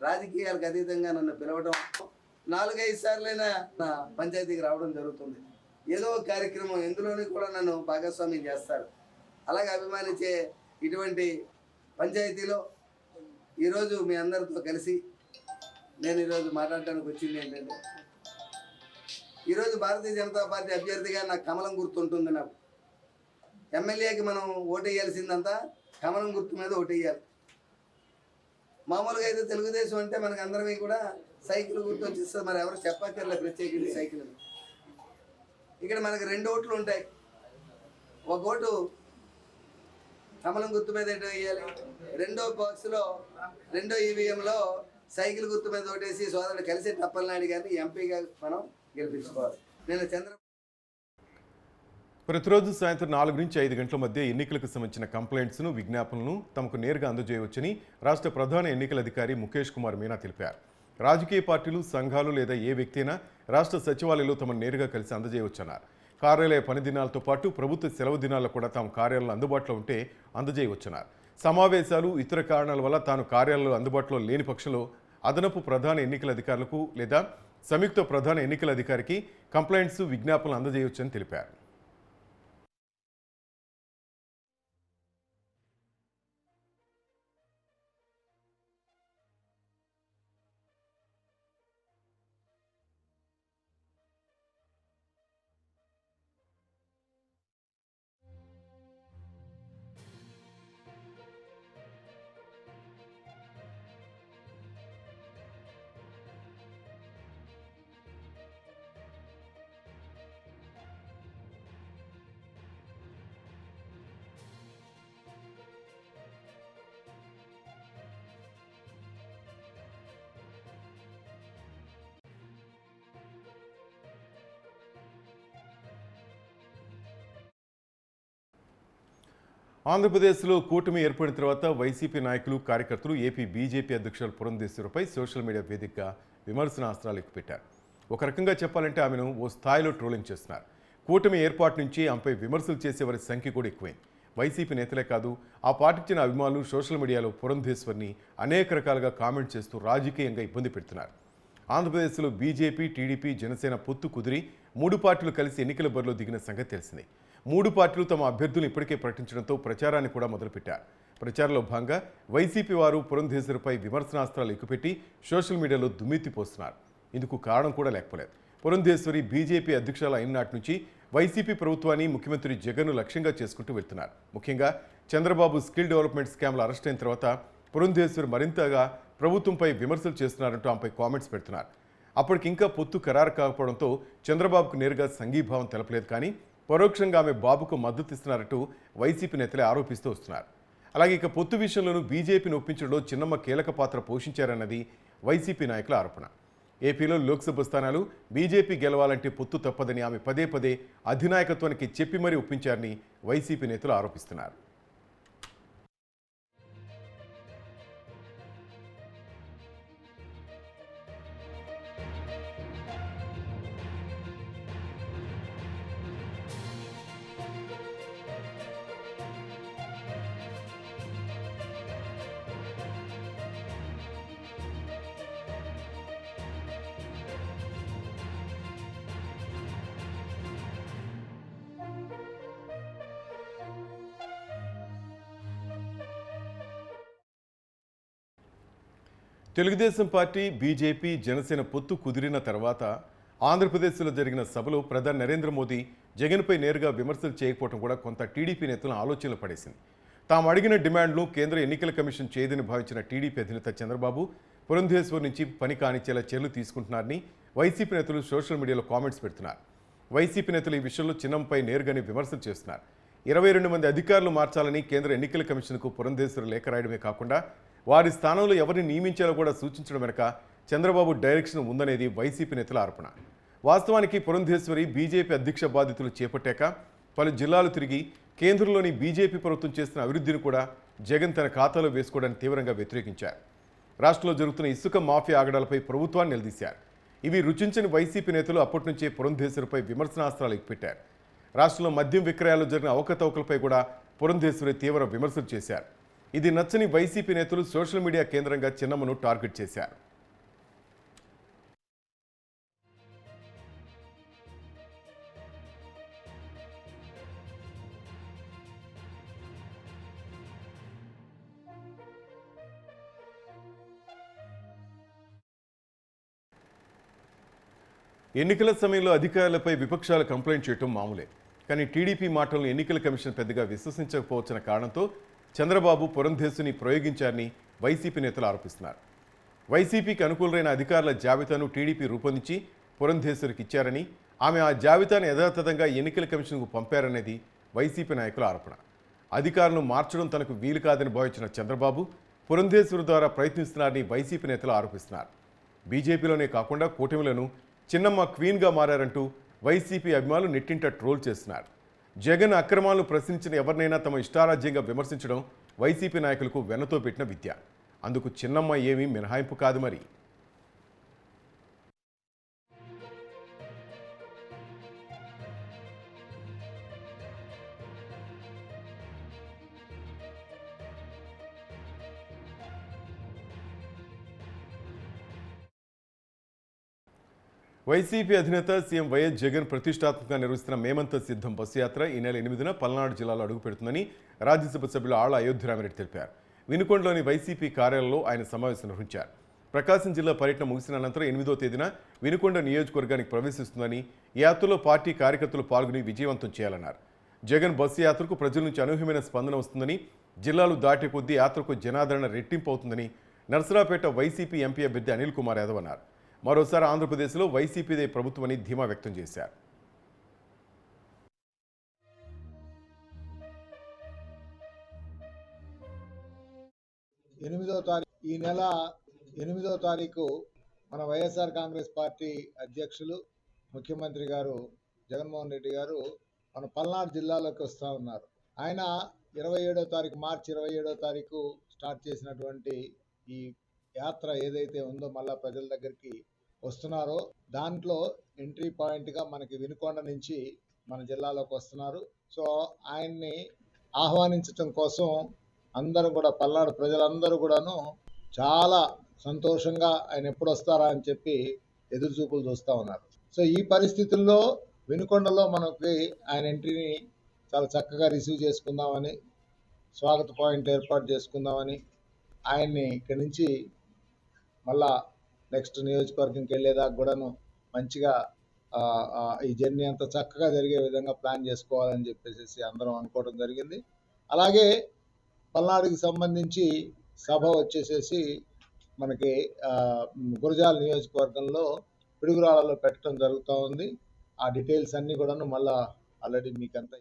రాజకీయాలకు అతీతంగా నన్ను పిలవడం, 4-5 సార్లైనా నా పంచాయతీకి రావడం జరుగుతుంది. ఏదో ఒక కార్యక్రమం ఎందులోని కూడా నన్ను భాగస్వామ్యం చేస్తారు. అలాగే అభిమానించే ఇటువంటి పంచాయతీలో ఈరోజు మీ అందరితో కలిసి నేను ఈరోజు మాట్లాడటానికి వచ్చింది ఏంటంటే, ఈరోజు భారతీయ జనతా పార్టీ అభ్యర్థిగా నాకు కమలం గుర్తుంటుంది. నాకు ఎమ్మెల్యేకి మనం ఓటేయాల్సిందంతా కమలం గుర్తు మీద ఓటేయాలి. మామూలుగా అయితే తెలుగుదేశం అంటే మనకు అందరికీ కూడా సైకిల్ గుర్తు వచ్చిస్తుంది, మరి ఎవరు చెప్పక్కర్లేదు ప్రత్యేకించి సైకిల్. ఇక్కడ మనకు 2 ఓట్లు ఉంటాయి. ఒక ఓటు కమలం గుర్తు మీద ఎటు వేయాలి, రెండో బాక్స్లో రెండో ఈవీఎంలో సైకిల్ గుర్తు మీద ఓటేసి సోదరుడు కలిసి అప్పలనాయుడు గారిని ఎంపీగా మనం గెలిపించుకోవాలి. నేను ప్రతిరోజు సాయంత్రం 4 నుంచి 5 గంటల మధ్య ఎన్నికలకు సంబంధించిన కంప్లైంట్స్ను, విజ్ఞాపనలను తమకు నేరుగా అందజేయవచ్చని రాష్ట్ర ప్రధాన ఎన్నికల అధికారి ముఖేష్ కుమార్ మీనా తెలిపారు. రాజకీయ పార్టీలు, సంఘాలు లేదా ఏ వ్యక్తి అయినా రాష్ట్ర సచివాలయంలో తమను నేరుగా కలిసి అందజేయవచ్చన్నారు. కార్యాలయ పని దినాలతో పాటు ప్రభుత్వ సెలవు దినాల్లో కూడా తాము కార్యాలయంలో అందుబాటులో ఉంటే అందజేయవచ్చన్నారు. సమావేశాలు, ఇతర కారణాల వల్ల తాను కార్యాలయంలో అందుబాటులో లేని పక్షంలో అదనపు ప్రధాన ఎన్నికల అధికారులకు లేదా సంయుక్త ప్రధాన ఎన్నికల అధికారికి కంప్లైంట్స్, విజ్ఞాపనలు అందజేయవచ్చని తెలిపారు. ఆంధ్రప్రదేశ్లో కూటమి ఏర్పడిన తర్వాత వైసీపీ నాయకులు, కార్యకర్తలు ఏపీ బీజేపీ అధ్యక్షులు పురంధేశ్వరిపై సోషల్ మీడియా వేదికగా విమర్శనాస్త్రాలు ఎక్కుపెట్టారు. ఒక రకంగా చెప్పాలంటే ఆమెను ఓ స్థాయిలో ట్రోలింగ్ చేస్తున్నారు. కూటమి ఏర్పాటు నుంచి ఆమెపై విమర్శలు చేసేవారి సంఖ్య కూడా ఎక్కువైంది. వైసీపీ నేతలే కాదు, ఆ పార్టీకి చెందిన అభిమానులు సోషల్ మీడియాలో పురంధేశ్వరిని అనేక రకాలుగా కామెంట్ చేస్తూ రాజకీయంగా ఇబ్బంది పెడుతున్నారు. ఆంధ్రప్రదేశ్లో బీజేపీ, టీడీపీ, జనసేన పొత్తు కుదిరి 3 పార్టీలు కలిసి ఎన్నికల బరిలో దిగిన సంగతి తెలిసిందే. 3 పార్టీలు తమ అభ్యర్థులను ఇప్పటికే ప్రకటించడంతో ప్రచారాన్ని కూడా మొదలుపెట్టారు. ప్రచారంలో భాగంగా వైసీపీ వారు పురంధేశ్వరిపై విమర్శనాస్త్రాలు ఎక్కుపెట్టి సోషల్ మీడియాలో దుమ్మెత్తిపోస్తున్నారు. ఇందుకు కారణం కూడా లేకపోలేదు. పురంధేశ్వరి బీజేపీ అధ్యక్షురాలు అయిన నాటి నుంచి వైసీపీ ప్రభుత్వాన్ని, ముఖ్యమంత్రి జగన్ను లక్ష్యంగా చేసుకుంటూ వెళ్తున్నారు. ముఖ్యంగా చంద్రబాబు స్కిల్ డెవలప్మెంట్ స్కామ్లో అరెస్ట్ అయిన తర్వాత పురంధేశ్వరి మరింతగా ప్రభుత్వంపై విమర్శలు చేస్తున్నారంటూ ఆమెపై కామెంట్స్ పెడుతున్నారు. అప్పటికి ఇంకా పొత్తు ఖరారు కాకపోవడంతో చంద్రబాబుకు నేరుగా సంఘీభావం తెలపలేదు, కానీ పరోక్షంగా ఆమె బాబుకు మద్దతు ఇస్తున్నారంటూ వైసీపీ నేతలే ఆరోపిస్తూ వస్తున్నారు. అలాగే ఇక పొత్తు విషయంలోనూ బీజేపీని ఒప్పించడంలో చిన్నమ్మ కీలక పాత్ర పోషించారన్నది వైసీపీ నాయకుల ఆరోపణ. ఏపీలో లోక్సభ స్థానాలు బీజేపీ గెలవాలంటే పొత్తు తప్పదని ఆమె పదే పదే అధినాయకత్వానికి చెప్పి మరీ ఒప్పించారని వైసీపీ నేతలు ఆరోపిస్తున్నారు. తెలుగుదేశం పార్టీ, బీజేపీ, జనసేన పొత్తు కుదిరిన తర్వాత ఆంధ్రప్రదేశ్లో జరిగిన సభలో ప్రధాని నరేంద్ర మోదీ జగన్పై నేరుగా విమర్శలు చేయకపోవడం కూడా కొంత టీడీపీ నేతలను ఆలోచనలు పడేసింది. తాము అడిగిన డిమాండ్లు కేంద్ర ఎన్నికల కమిషన్ చేయదని భావించిన టీడీపీ అధినేత చంద్రబాబు పురంధేశ్వర్ నుంచి పని కానిచ్చేలా చర్యలు తీసుకుంటున్నారని వైసీపీ నేతలు సోషల్ మీడియాలో కామెంట్స్ పెడుతున్నారు. వైసీపీ నేతలు ఈ విషయంలో చిన్నంపై నేరుగానే విమర్శలు చేస్తున్నారు. 22 మంది అధికారులు మార్చాలని కేంద్ర ఎన్నికల కమిషన్కు పురంధేశ్వర్ లేఖ రాయడమే కాకుండా వారి స్థానంలో ఎవరిని నియమించాలో కూడా సూచించడం వెనుక చంద్రబాబు డైరెక్షన్ ఉందనేది వైసీపీ నేతల ఆరోపణ. వాస్తవానికి పురంధేశ్వరి బీజేపీ అధ్యక్ష బాధ్యతలు చేపట్టాక పలు జిల్లాలు తిరిగి కేంద్రంలోని బీజేపీ ప్రభుత్వం చేస్తున్న అభివృద్ధిని కూడా జగన్ తన ఖాతాలో వేసుకోవడానికి తీవ్రంగా వ్యతిరేకించారు. రాష్ట్రంలో జరుగుతున్న ఇసుక మాఫియా ఆగడాలపై ప్రభుత్వాన్ని నిలదీశారు. ఇవి రుచించని వైసీపీ నేతలు అప్పటి నుంచే పురంధేశ్వరిపై విమర్శనాస్త్రాలు ఎక్కుపెట్టారు. రాష్ట్రంలో మద్యం విక్రయాల్లో జరిగిన అవకతవకలపై కూడా పురంధేశ్వరి తీవ్ర విమర్శలు చేశారు. ఇది నచ్చని వైసీపీ నేతలు సోషల్ మీడియా కేంద్రంగా చిన్నమ్మను టార్గెట్ చేశారు. ఎన్నికల సమయంలో అధికారులపై విపక్షాలు కంప్లైంట్ చేయడం మామూలే. కానీ టీడీపీ మాటలను ఎన్నికల కమిషన్ పెద్దగా విశ్వసించకపోవచ్చిన కారణంతో చంద్రబాబు పురంధేశ్వరిని ప్రయోగించారని వైసీపీ నేతలు ఆరోపిస్తున్నారు. వైసీపీకి అనుకూలమైన అధికారుల జాబితాను టీడీపీ రూపొందించి పురంధేశ్వరికి ఇచ్చారని, ఆమె ఆ జాబితాను యథాతథంగా ఎన్నికల కమిషన్కు పంపారనేది వైసీపీ నాయకుల ఆరోపణ. అధికారులను మార్చడం తనకు వీలు కాదని భావించిన చంద్రబాబు పురంధేశ్వరి ద్వారా ప్రయత్నిస్తున్నారని వైసీపీ నేతలు ఆరోపిస్తున్నారు. బీజేపీలోనే కాకుండా కూటమిలను చిన్నమ్మ క్వీన్గా మారారంటూ వైసీపీ అభిమానులు నెట్టింట ట్రోల్ చేస్తున్నారు. జగన్ అక్రమాలను ప్రశ్నించిన ఎవరినైనా తమ ఇష్టారాజ్యంగా విమర్శించడం వైసీపీ నాయకులకు వెన్నతో పెట్టిన విద్య. అందుకు చిన్నమ్మ ఏమీ మినహాయింపు కాదు మరి. వైసీపీ అధినేత సీఎం వైఎస్ జగన్ ప్రతిష్టాత్మకంగా నిర్వహిస్తున్న మేమంతా సిద్ధం బస్సు యాత్ర ఈ నెల 8న పల్నాడు జిల్లాలో అడుగుపెడుతుందని రాజ్యసభ సభ్యులు ఆళ్ల అయోధ్యరామిరెడ్డి తెలిపారు. వినుకొండలోని వైసీపీ కార్యాలయంలో ఆయన సమావేశం నిర్వహించారు. ప్రకాశం జిల్లా పర్యటన ముగిసిన అనంతరం 8వ తేదీన వినుకొండ నియోజకవర్గానికి ప్రవేశిస్తుందని, ఈ యాత్రలో పార్టీ కార్యకర్తలు పాల్గొని విజయవంతం చేయాలన్నారు. జగన్ బస్సు యాత్రకు ప్రజల నుంచి అనూహ్యమైన స్పందన వస్తుందని, జిల్లాలు దాటే కొద్దీ యాత్రకు జనాదరణ రెట్టింపు అవుతుందని నర్సరావుపేట వైసీపీ ఎంపీ అభ్యర్థి అనిల్ కుమార్ యాదవ్ అన్నారు. మరోసారి ఆంధ్రప్రదేశ్లో వైసీపీదే ప్రభుత్వమని ధీమా వ్యక్తం చేశారు. ఈ నెల 8వ తారీఖు మన వైఎస్ఆర్ కాంగ్రెస్ పార్టీ అధ్యక్షులు ముఖ్యమంత్రి గారు జగన్మోహన్ రెడ్డి గారు మన పల్నాడు జిల్లాలోకి వస్తూ ఉన్నారు. ఆయన 27వ తారీఖు మార్చి 27వ తారీఖు స్టార్ట్ చేసినటువంటి ఈ యాత్ర ఏదైతే ఉందో మళ్ళా ప్రజల దగ్గరికి వస్తున్నారో దాంట్లో ఎంట్రీ పాయింట్గా మనకి వినుకొండ నుంచి మన జిల్లాలోకి వస్తున్నారు. సో ఆయన్ని ఆహ్వానించడం కోసం అందరూ కూడా పల్నాడు ప్రజలందరూ కూడాను చాలా సంతోషంగా ఆయన ఎప్పుడు వస్తారా అని చెప్పి ఎదురు చూపులు చూస్తూ ఉన్నారు. సో ఈ పరిస్థితుల్లో వినుకొండలో మనకి ఆయన ఎంట్రీని చాలా చక్కగా రిసీవ్ చేసుకుందామని, స్వాగత పాయింట్ ఏర్పాటు చేసుకుందామని, ఆయన్ని ఇక్కడి నుంచి మళ్ళా నెక్స్ట్ నియోజకవర్గంకి వెళ్ళేదాకా కూడాను మంచిగా ఈ జర్నీ అంతా చక్కగా జరిగే విధంగా ప్లాన్ చేసుకోవాలని చెప్పేసి అందరం అనుకోవడం జరిగింది. అలాగే పల్నాడుకి సంబంధించి సభ వచ్చేసేసి మనకి గురజాల నియోజకవర్గంలో పిడుగురాళ్ళలో పెట్టడం జరుగుతూ ఉంది. ఆ డీటెయిల్స్ అన్నీ కూడాను మళ్ళా ఆల్రెడీ మీకంతా.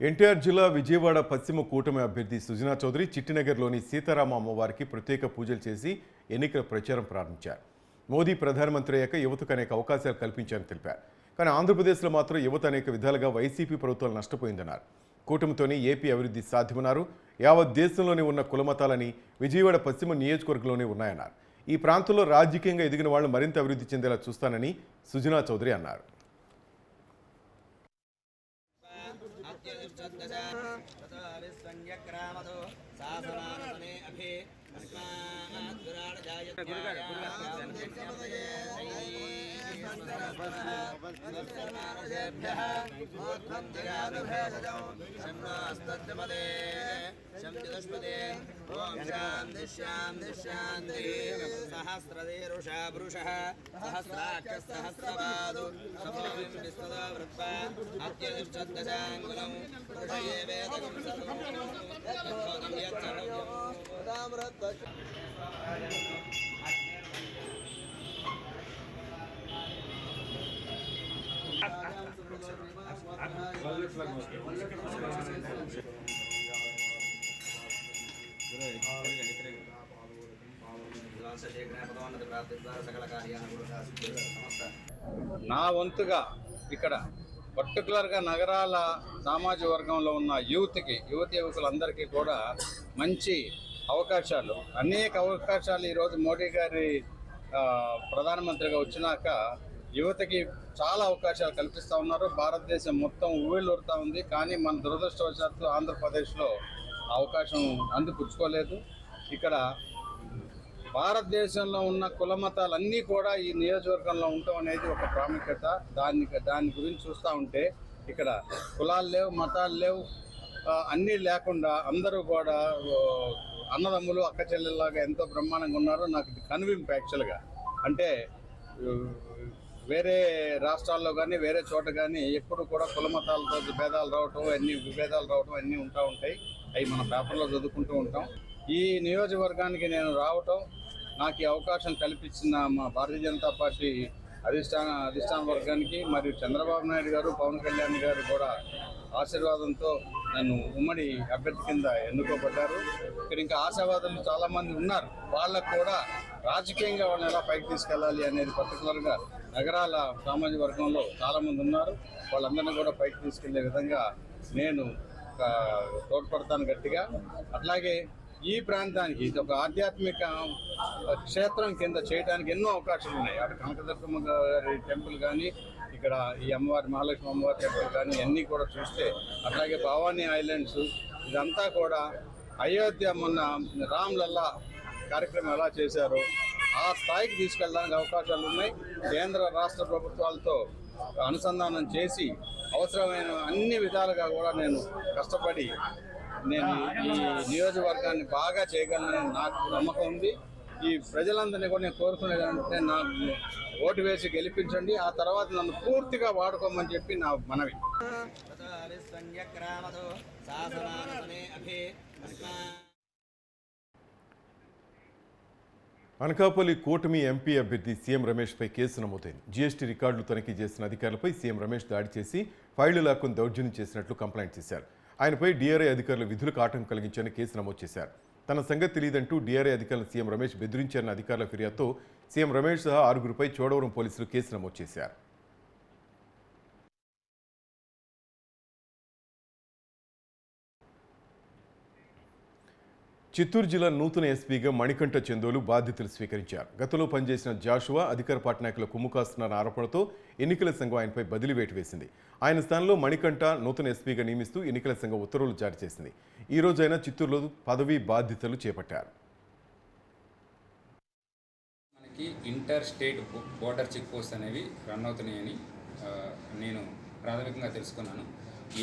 ఎన్టీఆర్ జిల్లా విజయవాడ పశ్చిమ కూటమి అభ్యర్థి సుజనా చౌదరి చిట్టినగర్లోని సీతారామ అమ్మవారికి ప్రత్యేక పూజలు చేసి ఎన్నికల ప్రచారం ప్రారంభించారు. మోదీ ప్రధానమంత్రి అయ్యాక యువతకు అనేక అవకాశాలు కల్పించారని తెలిపారు. కానీ ఆంధ్రప్రదేశ్లో మాత్రం యువత అనేక విధాలుగా వైసీపీ ప్రభుత్వాలు నష్టపోయిందన్నారు. కూటమితోనే ఏపీ అభివృద్ధి సాధ్యమన్నారు. యావత్ దేశంలోనే ఉన్న కులమతాలని విజయవాడ పశ్చిమ నియోజకవర్గంలోనే ఉన్నాయన్నారు. ఈ ప్రాంతంలో రాజకీయంగా ఎదిగిన వాళ్ళు మరింత అభివృద్ధి చెందేలా చూస్తానని సుజనా చౌదరి అన్నారు. సహస్రదేరుషా పురుషః సహస్రాక్ష సహస్రపాదు సమోవింబిస్తదో వృత్వా అత్యదిష్టదశాంగులం పురుషయే వేదకం సర్వం సకల కార్యాలను సమస్త నా వంతుగా ఇక్కడ పర్టికులర్గా నగరాల సామాజిక వర్గంలో ఉన్న యువకులందరికీ కూడా మంచి అవకాశాలు, అనేక అవకాశాలు ఈరోజు మోడీ గారి ప్రధానమంత్రిగా వచ్చినాక యువతకి చాలా అవకాశాలు కల్పిస్తూ ఉన్నారు. భారతదేశం మొత్తం ఊళ్ళూరుతూ ఉంది. కానీ మన దురదృష్టవశాత్తు ఆంధ్రప్రదేశ్లో అవకాశం అందిపుచ్చుకోలేదు. ఇక్కడ భారతదేశంలో ఉన్న కుల మతాలన్నీ కూడా ఈ నియోజకవర్గంలో ఉండటం అనేది ఒక ప్రాముఖ్యత. దాని గురించి చూస్తూ ఉంటే ఇక్కడ కులాలు లేవు, మతాలు లేవు, అన్నీ లేకుండా అందరూ కూడా అన్నదమ్ములు అక్క చెల్లెల్లాగా ఎంతో బ్రహ్మాండంగా ఉన్నారు. నాకు కనువింపు యాక్చువల్గా. అంటే వేరే రాష్ట్రాల్లో కానీ వేరే చోట కానీ ఎప్పుడు కూడా కుల మతాలతో భేదాలు రావటం, విభేదాలు రావటం అన్నీ ఉంటూ ఉంటాయి. అవి మన పేపర్లో చదువుకుంటూ ఉంటాం. ఈ నియోజకవర్గానికి నేను రావటం, నాకు ఈ అవకాశం కల్పించిన మా భారతీయ జనతా పార్టీ అధిష్టాన వర్గానికి మరియు చంద్రబాబు నాయుడు గారు, పవన్ కళ్యాణ్ గారు కూడా ఆశీర్వాదంతో నన్ను ఉమ్మడి అభ్యర్థి కింద ఎన్నుకోబడ్డారు. ఇక్కడ ఇంకా ఆశావాదులు చాలామంది ఉన్నారు. వాళ్ళకు కూడా రాజకీయంగా వాళ్ళని ఎలా పైకి తీసుకెళ్ళాలి అనేది పర్టికులర్గా నగరాల సామాజిక వర్గంలో చాలామంది ఉన్నారు. వాళ్ళందరినీ కూడా పైకి తీసుకెళ్లే విధంగా నేను తోడ్పడతాను గట్టిగా. అట్లాగే ఈ ప్రాంతానికి ఇది ఒక ఆధ్యాత్మిక క్షేత్రం కింద చేయడానికి ఎన్నో అవకాశాలు ఉన్నాయి. అక్కడ కనకదుర్గమ్మ గారి టెంపుల్ కానీ, ఇక్కడ ఈ అమ్మవారి మహాలక్ష్మి అమ్మవారి టెంపుల్ కానీ అన్నీ కూడా చూస్తే, అట్లాగే భవానీ ఐలాండ్స్, ఇదంతా కూడా అయోధ్య మొన్న రామ్లల్లా కార్యక్రమం ఎలా చేశారో ఆ స్థాయికి తీసుకెళ్ళడానికి అవకాశాలు ఉన్నాయి. కేంద్ర రాష్ట్ర ప్రభుత్వాలతో అనుసంధానం చేసి అవసరమైన అన్ని విధాలుగా కూడా నేను కష్టపడి నేను ఈ నియోజకవర్గాన్ని బాగా చేయగలనని నాకు నమ్మకం ఉంది. ఈ ప్రజలందరినీ కూడా నేను కోరుకునేదంటే నాకు ఓటు వేసి గెలిపించండి, ఆ తర్వాత నన్ను పూర్తిగా వాడుకోమని చెప్పి నా మనవి. అనకాపల్లి కూటమి ఎంపీ అభ్యర్థి సీఎం రమేష్పై కేసు నమోదైంది. జీఎస్టీ రికార్డులు తనిఖీ చేసిన అధికారులపై సీఎం రమేష్ దాడి చేసి ఫైళ్లు లాక్కుని దౌర్జన్యం చేసినట్లు కంప్లైంట్ చేశారు. ఆయనపై డీఆర్ఐ అధికారులు విధులకు ఆటంకం కలిగించారని కేసు నమోదు చేశారు. తన సంగతి తెలియదంటూ డీఆర్ఐ అధికారులు సీఎం రమేష్ బెదిరించారన్న అధికారుల ఫిర్యాదుతో సీఎం రమేష్ సహా 6గురిపై చోడవరం పోలీసులు కేసు నమోదు చేశారు. చిత్తూరు జిల్లా నూతన ఎస్పీగా మణికంఠ చందోలు బాధ్యతలు స్వీకరించారు. గతంలో పనిచేసిన జాషువా అధికార పార్టీ నాయకుల కుమ్ము కాస్తున్న ఆరోపణలతో ఎన్నికల సంఘం ఆయనపై బదిలీ వేటు వేసింది. ఆయన స్థానంలో మణికంఠ నూతన ఎస్పీగా నియమిస్తూ ఎన్నికల సంఘం ఉత్తర్వులు జారీ చేసింది. ఈ రోజు ఆయన చిత్తూరులో పదవీ బాధ్యతలు చేపట్టారు. మనకి inter state border check post అనేవి రన్ అవుతున్నాయని నేను ప్రాథమికంగా తెలుసుకున్నాను.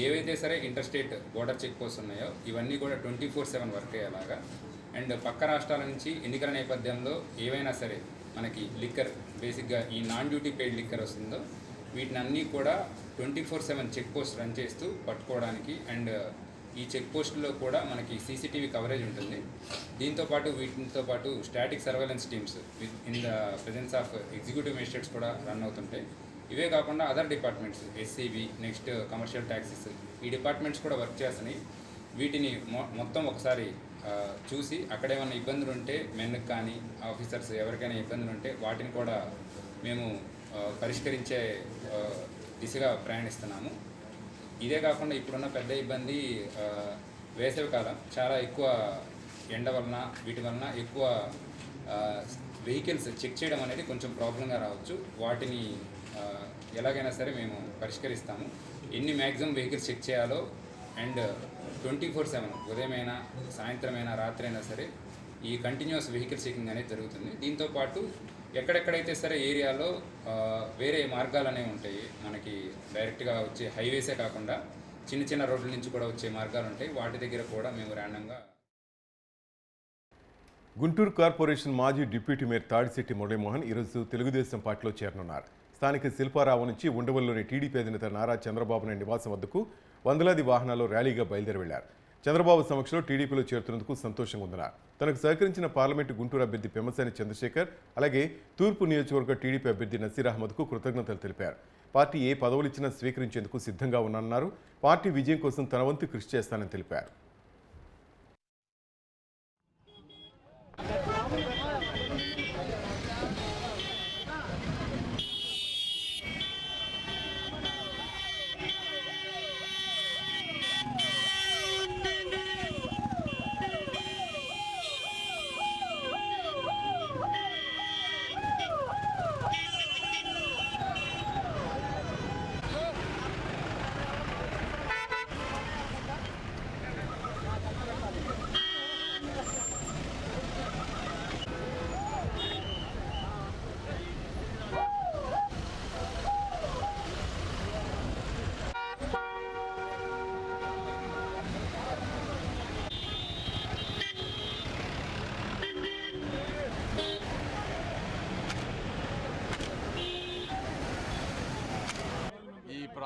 ఏవైతే సరే inter state border check post ఉన్నాయో ఇవన్నీ కూడా 24/7 వర్క్ అయ్యేలాగా, అండ్ పక్క రాష్ట్రాల నుంచి ఎన్నికల నేపథ్యంలో ఏవైనా సరే మనకి లిక్కర్, బేసిక్గా ఈ నాన్ డ్యూటీ పెయిడ్ లిక్కర్ వస్తుందో వీటిని అన్నీ కూడా 24/7 చెక్ పోస్ట్ రన్ చేస్తూ పట్టుకోవడానికి, అండ్ ఈ చెక్ పోస్టులో కూడా మనకి సీసీటీవీ కవరేజ్ ఉంటుంది. దీంతోపాటు వీటితో పాటు static surveillance teams in the presence of executive magistrates కూడా రన్ అవుతుంటాయి. ఇవే కాకుండా other departments, SCB, next commercial taxes, ఈ డిపార్ట్మెంట్స్ కూడా వర్క్ చేస్తున్నాయి. వీటిని మొత్తం ఒకసారి చూసి అక్కడ ఏమైనా ఇబ్బందులు ఉంటే మెన్కి కానీ ఆఫీసర్స్ ఎవరికైనా ఇబ్బందులు ఉంటే వాటిని కూడా మేము పరిష్కరించే దిశగా ప్రయాణిస్తున్నాము. ఇదే కాకుండా ఇప్పుడున్న పెద్ద ఇబ్బంది వేసవికాలం, చాలా ఎక్కువ ఎండ వలన వీటి వలన ఎక్కువ వెహికల్స్ చెక్ చేయడం అనేది కొంచెం ప్రాబ్లంగా రావచ్చు. వాటిని ఎలాగైనా సరే మేము పరిష్కరిస్తాము. ఎన్ని మ్యాక్సిమం వెహికల్స్ చెక్ చేయాలో, అండ్ 24/7 ఉదయమైనా సాయంత్రమైనా రాత్రి అయినా సరే ఈ కంటిన్యూస్ వెహికల్ చెకింగ్ అనేది జరుగుతుంది. దీంతోపాటు ఎక్కడెక్కడైతే సరే ఏరియాలో వేరే మార్గాలు అనేవి ఉంటాయి, మనకి డైరెక్ట్గా వచ్చే హైవేసే కాకుండా చిన్న చిన్న రోడ్ల నుంచి కూడా వచ్చే మార్గాలు ఉంటాయి. వాటి దగ్గర కూడా మేము ర్యాండంగా. గుంటూరు కార్పొరేషన్ మాజీ డిప్యూటీ మేయర్ తాడిశెట్టి మురళీమోహన్ ఈరోజు తెలుగుదేశం పార్టీలో చేరనున్నారు. స్థానిక శిల్పారావు నుంచి ఉండవల్లిలోని టీడీపీ అధినేత నారా చంద్రబాబు నాయుడు నివాసం వద్దకు వందలాది వాహనాల్లో ర్యాలీగా బయలుదేరి వెళ్లారు. చంద్రబాబు సమక్షంలో టీడీపీలో చేరుతున్నందుకు సంతోషంగా ఉందన్నారు. తనకు సహకరించిన పార్లమెంటు గుంటూరు అభ్యర్థి పెమ్మసాని చంద్రశేఖర్, అలాగే తూర్పు నియోజకవర్గ టీడీపీ అభ్యర్థి నసీర్ అహ్మద్కు కృతజ్ఞతలు తెలిపారు. పార్టీ ఏ పదవులు ఇచ్చినా స్వీకరించేందుకు సిద్ధంగా ఉన్నానన్నారు. పార్టీ విజయం కోసం తన వంతు కృషి చేస్తానని తెలిపారు.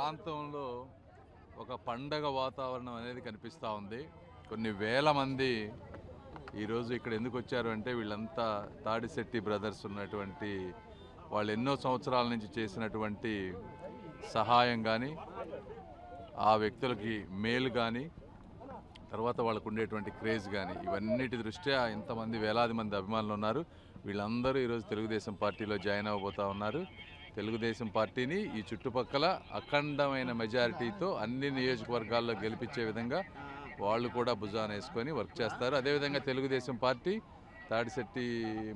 ప్రాంతంలో ఒక పండగ వాతావరణం అనేది కనిపిస్తూ ఉంది. కొన్ని వేల మంది ఈరోజు ఇక్కడ ఎందుకు వచ్చారు అంటే వీళ్ళంతా తాడిశెట్టి బ్రదర్స్ ఉన్నటువంటి వాళ్ళు ఎన్నో సంవత్సరాల నుంచి చేసినటువంటి సహాయం కానీ, ఆ వ్యక్తులకి మేలు కానీ, తర్వాత వాళ్ళకు ఉండేటువంటి క్రేజ్ కానీ, ఇవన్నిటి దృష్ట్యా ఇంతమంది వేలాది మంది అభిమానులు ఉన్నారు. వీళ్ళందరూ ఈరోజు తెలుగుదేశం పార్టీలో జాయిన్ అవ్వబోతూ ఉన్నారు. తెలుగుదేశం పార్టీని ఈ చుట్టుపక్కల అఖండమైన మెజారిటీతో అన్ని నియోజకవర్గాల్లో గెలిపించే విధంగా వాళ్ళు కూడా భుజాన వేసుకొని వర్క్ చేస్తారు. అదేవిధంగా తెలుగుదేశం పార్టీ తాడిశెట్టి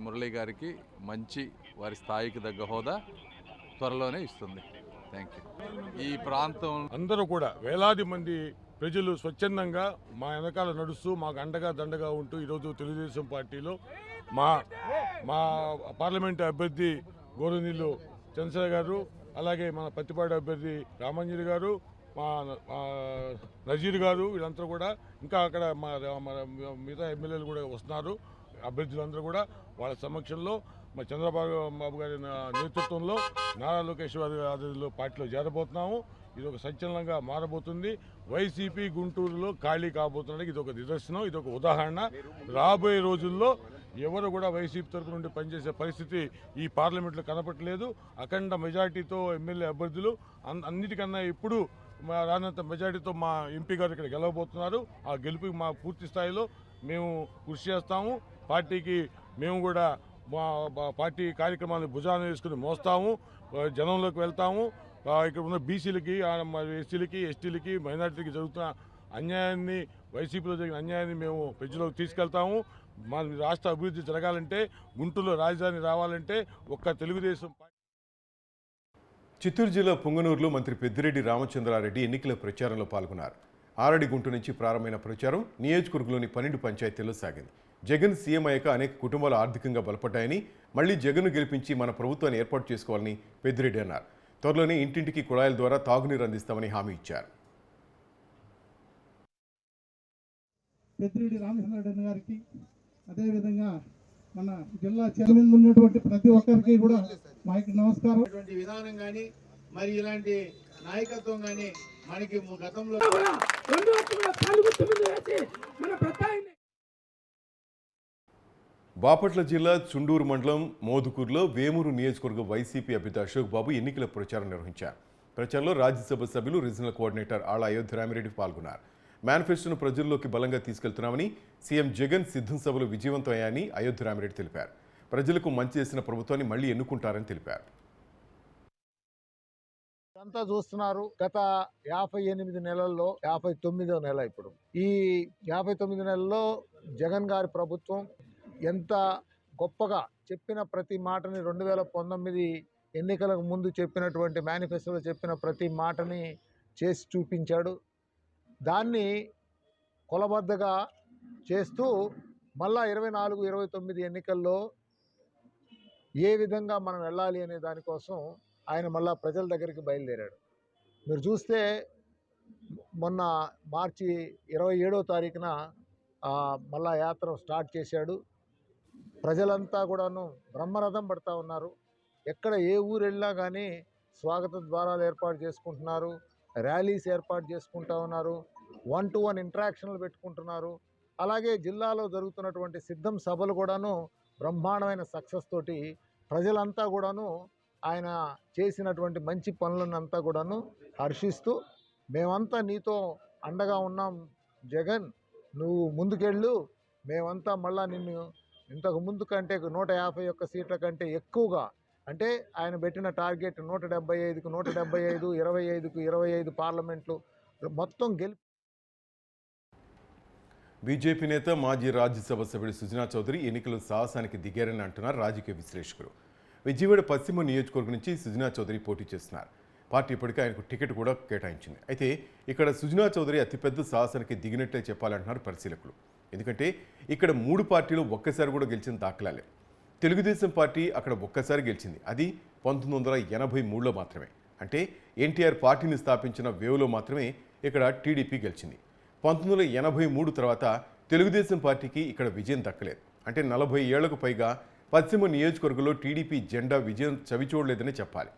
మురళి గారికి మంచి వారి స్థాయికి తగ్గ హోదా త్వరలోనే ఇస్తుంది. Thank you. ఈ ప్రాంతం అందరూ కూడా వేలాది మంది ప్రజలు స్వచ్ఛందంగా మా వెనకాల నడుస్తూ మాకు అండగా దండగా ఉంటూ ఈరోజు తెలుగుదేశం పార్టీలో మా పార్లమెంటు అభ్యర్థి గౌరవనీయులు చంద్రశేఖర్ గారు, అలాగే మన పత్తిపాడు అభ్యర్థి రామంజలి గారు, మా నజీర్ గారు, వీళ్ళందరూ కూడా ఇంకా అక్కడ మన మిగతా ఎమ్మెల్యేలు కూడా వస్తున్నారు. అభ్యర్థులందరూ కూడా వాళ్ళ సమక్షంలో మా చంద్రబాబు గారి నేతృత్వంలో నారా లోకేష్ గారి ఆధ్వర్యంలో పార్టీలో చేరబోతున్నాము. ఇది ఒక సంచలనంగా మారబోతుంది. వైసీపీ గుంటూరులో ఖాళీ కాబోతున్నానికి ఇది ఒక నిదర్శనం, ఇది ఒక ఉదాహరణ. రాబోయే రోజుల్లో ఎవరు కూడా వైసీపీ తరఫు నుండి పనిచేసే పరిస్థితి ఈ పార్లమెంట్లో కనపట్లేదు. అఖండ మెజార్టీతో ఎమ్మెల్యే అభ్యర్థులు అన్నిటికన్నా ఇప్పుడు రానంత మెజార్టీతో మా ఎంపీ గారు ఇక్కడ గెలవబోతున్నారు. ఆ గెలుపుకి మా పూర్తి స్థాయిలో మేము కృషి చేస్తాము. పార్టీకి మేము కూడా మా పార్టీ కార్యక్రమాలను భుజాన వేసుకుని మోస్తాము, జనంలోకి వెళ్తాము. ఇక్కడ ఉన్న బీసీలకి, ఎస్సీలకి, ఎస్టీలకి, మైనారిటీలకి జరుగుతున్న అన్యాయాన్ని, వైసీపీలో జరిగిన అన్యాయాన్ని మేము ప్రజలకు తీసుకెళ్తాము. మా రాష్ట్ర అభివృద్ధి జరగాలంటే, గుంటూరులో రాజధాని రావాలంటే ఒక్క తెలుగుదేశం. చిత్తూరు జిల్లా పుంగనూరులో మంత్రి పెద్దిరెడ్డి రామచంద్రారెడ్డి ఎన్నికల ప్రచారంలో పాల్గొన్నారు. ఆరడిగుంట నుంచి ప్రారంభమైన ప్రచారం నియోజకవర్గంలోని 12 పంచాయతీల్లో సాగింది. జగన్ సీఎం అయ్యాక అనేక కుటుంబాలు ఆర్థికంగా బలపడ్డాయని, మళ్లీ జగన్ను గెలిపించి మన ప్రభుత్వాన్ని ఏర్పాటు చేసుకోవాలని పెద్దిరెడ్డి అన్నారు. త్వరలోనే ఇంటింటికి కుళాయిల ద్వారా తాగునీరు అందిస్తామని హామీ ఇచ్చారు. పెద్దిరెడ్డి రామచంద్రారెడ్డి గారికి, అదేవిధంగా మన జిల్లా చైర్మన్ ఉన్నటువంటి ప్రతి ఒక్కరికి కూడా మా యొక్క నమస్కారం. విధానం కానీ మరి ఇలాంటి నాయకత్వం కానీ మనకి గతంలో బాపట్ల జిల్లా చుండూరు మండలం మోదుకూరులో వేమూరు నియోజకవర్గ వైసీపీ అభ్యర్థి అశోక్ బాబు ఎన్నికల ప్రచారం నిర్వహించారు. ప్రచారంలో రాజ్యసభ సభ్యులు రీజనల్ కోఆర్డినేటర్ ఆళ్ల అయోధ్యరామిరెడ్డి పాల్గొన్నారు. మేనిఫెస్టోను ప్రజల్లోకి బలంగా తీసుకెళ్తున్నామని, సీఎం జగన్ సిద్ధం సభలు విజయవంతమయ్యాయని అయోధ్యరామిరెడ్డి తెలిపారు. ప్రజలకు మంచి చేసిన ప్రభుత్వాన్ని మళ్లీ ఎన్నుకుంటారని తెలిపారు. అంతా చూస్తున్నారు. గత 58 నెలల్లో 59వ నెల ఇప్పుడు. ఈ 59 నెలల్లో జగన్ గారి ప్రభుత్వం ఎంత గొప్పగా చెప్పిన ప్రతి మాటని 2019 ఎన్నికలకు ముందు చెప్పినటువంటి మేనిఫెస్టోలో చెప్పిన ప్రతి మాటని చేసి చూపించాడు. దాన్ని కొలబద్దగా చేస్తూ మళ్ళా 24, 29 ఎన్నికల్లో ఏ విధంగా మనం వెళ్ళాలి అనే దానికోసం ఆయన మళ్ళా ప్రజల దగ్గరికి బయలుదేరాడు. మీరు చూస్తే మొన్న మార్చి 27వ తారీఖున మళ్ళా యాత్ర స్టార్ట్ చేశాడు. ప్రజలంతా కూడాను బ్రహ్మరథం పడుతూ ఉన్నారు. ఎక్కడ ఏ ఊరు వెళ్ళినా కానీ స్వాగత ద్వారాలు ఏర్పాటు చేసుకుంటున్నారు, ర్యాలీస్ ఏర్పాటు చేసుకుంటూ ఉన్నారు, 1-to-1 ఇంటరాక్షన్లు పెట్టుకుంటున్నారు. అలాగే జిల్లాలో జరుగుతున్నటువంటి సిద్ధం సభలు కూడాను బ్రహ్మాండమైన సక్సెస్ తోటి ప్రజలంతా కూడాను ఆయన చేసినటువంటి మంచి పనులనంతా కూడాను హర్షిస్తూ, మేమంతా నీతో అండగా ఉన్నాం జగన్, నువ్వు ముందుకెళ్ళు, మేమంతా మళ్ళా నిన్ను ఇంతకు ముందు కంటే 151 సీట్ల కంటే ఎక్కువగా, అంటే ఆయన పెట్టిన టార్గెట్ 175కు 175, 25కు 25 పార్లమెంట్లు మొత్తం గెలిపి. బీజేపీ నేత మాజీ రాజ్యసభ సభ్యుడు సుజనా చౌదరి ఎన్నికల సాహసానికి దిగారని అంటున్నారు రాజకీయ విశ్లేషకులు. విజయవాడ పశ్చిమ నియోజకవర్గం నుంచి సుజనా చౌదరి పోటీ చేస్తున్నారు. పార్టీ ఇప్పటికే ఆయనకు టికెట్ కూడా కేటాయించింది. అయితే ఇక్కడ సుజనా చౌదరి అతిపెద్ద సాహసానికి దిగినట్లే చెప్పాలంటున్నారు పరిశీలకులు. ఎందుకంటే ఇక్కడ 3 పార్టీలు ఒక్కసారి కూడా గెలిచిన దాఖలాలే. తెలుగుదేశం పార్టీ అక్కడ ఒక్కసారి గెలిచింది, అది 1983లో మాత్రమే. అంటే ఎన్టీఆర్ పార్టీని స్థాపించిన వేవ్లో మాత్రమే ఇక్కడ టీడీపీ గెలిచింది. 1983 తర్వాత తెలుగుదేశం పార్టీకి ఇక్కడ విజయం దక్కలేదు. అంటే 40 ఏళ్లకు పైగా పశ్చిమ నియోజకవర్గంలో టీడీపీ జెండా విజయం చవిచూడలేదని చెప్పాలి.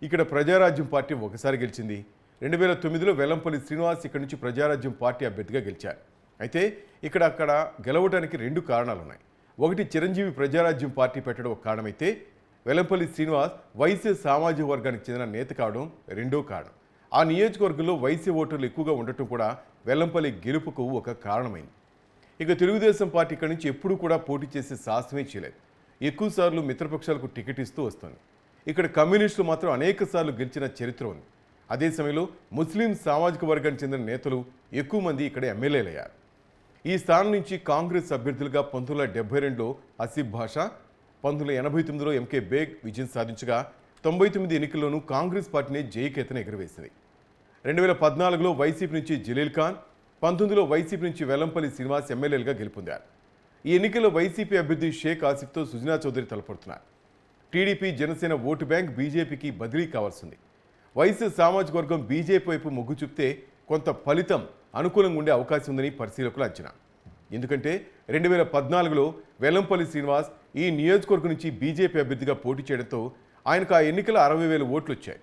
ఇక్కడ ప్రజారాజ్యం పార్టీ ఒకసారి గెలిచింది, 2009లో వెల్లంపల్లి శ్రీనివాస్ ఇక్కడి నుంచి ప్రజారాజ్యం పార్టీ అభ్యర్థిగా గెలిచారు. అయితే అక్కడ గెలవడానికి 2 కారణాలున్నాయి. ఒకటి, చిరంజీవి ప్రజారాజ్యం పార్టీ పెట్టడం ఒక కారణమైతే, వెల్లంపల్లి శ్రీనివాస్ వైసీ సామాజిక వర్గానికి చెందిన నేత కావడం రెండో కారణం. ఆ నియోజకవర్గంలో వైసీ ఓటర్లు ఎక్కువగా ఉండటం కూడా వెల్లంపల్లి గెలుపుకు ఒక కారణమైంది. ఇక తెలుగుదేశం పార్టీ ఇక్కడి నుంచి ఎప్పుడూ కూడా పోటీ చేసే సాహసమే చేయలేదు. ఎక్కువసార్లు మిత్రపక్షాలకు టికెట్ ఇస్తూ వస్తుంది. ఇక్కడ కమ్యూనిస్టులు మాత్రం అనేక సార్లు గెలిచిన చరిత్ర ఉంది. అదే సమయంలో ముస్లిం సామాజిక వర్గానికి చెందిన నేతలు ఎక్కువ మంది ఇక్కడ ఎమ్మెల్యేలయ్యారు. ఈ స్థానం నుంచి కాంగ్రెస్ అభ్యర్థులుగా 1972లో ఆసిఫ్ బాషా, 1989లో ఎంకే బేగ్ విజయం సాధించగా 99 ఎన్నికల్లోనూ కాంగ్రెస్ పార్టీని జయకేతన ఎగురవేసింది. 2014లో వైసీపీ నుంచి జలీల్ ఖాన్, 19లో వైసీపీ నుంచి వెల్లంపల్లి శ్రీనివాస్ ఎమ్మెల్యేలుగా గెలుపొందారు. ఈ ఎన్నికల్లో వైసీపీ అభ్యర్థి షేక్ ఆసిఫ్తో సుజనా చౌదరి తలపడుతున్నారు. టీడీపీ జనసేన ఓటు బ్యాంక్ బీజేపీకి బదిలీ కావాల్సింది. వైసీ సామాజిక వర్గం బీజేపీ వైపు మొగ్గు చూపితే కొంత ఫలితం అనుకూలంగా ఉండే అవకాశం ఉందని పరిశీలకులు అంచనా. ఎందుకంటే 2014లో వెల్లంపల్లి శ్రీనివాస్ ఈ నియోజకవర్గం నుంచి బీజేపీ అభ్యర్థిగా పోటీ చేయడంతో ఆయనకు ఆ ఎన్నికల 60,000 ఓట్లు వచ్చాయి.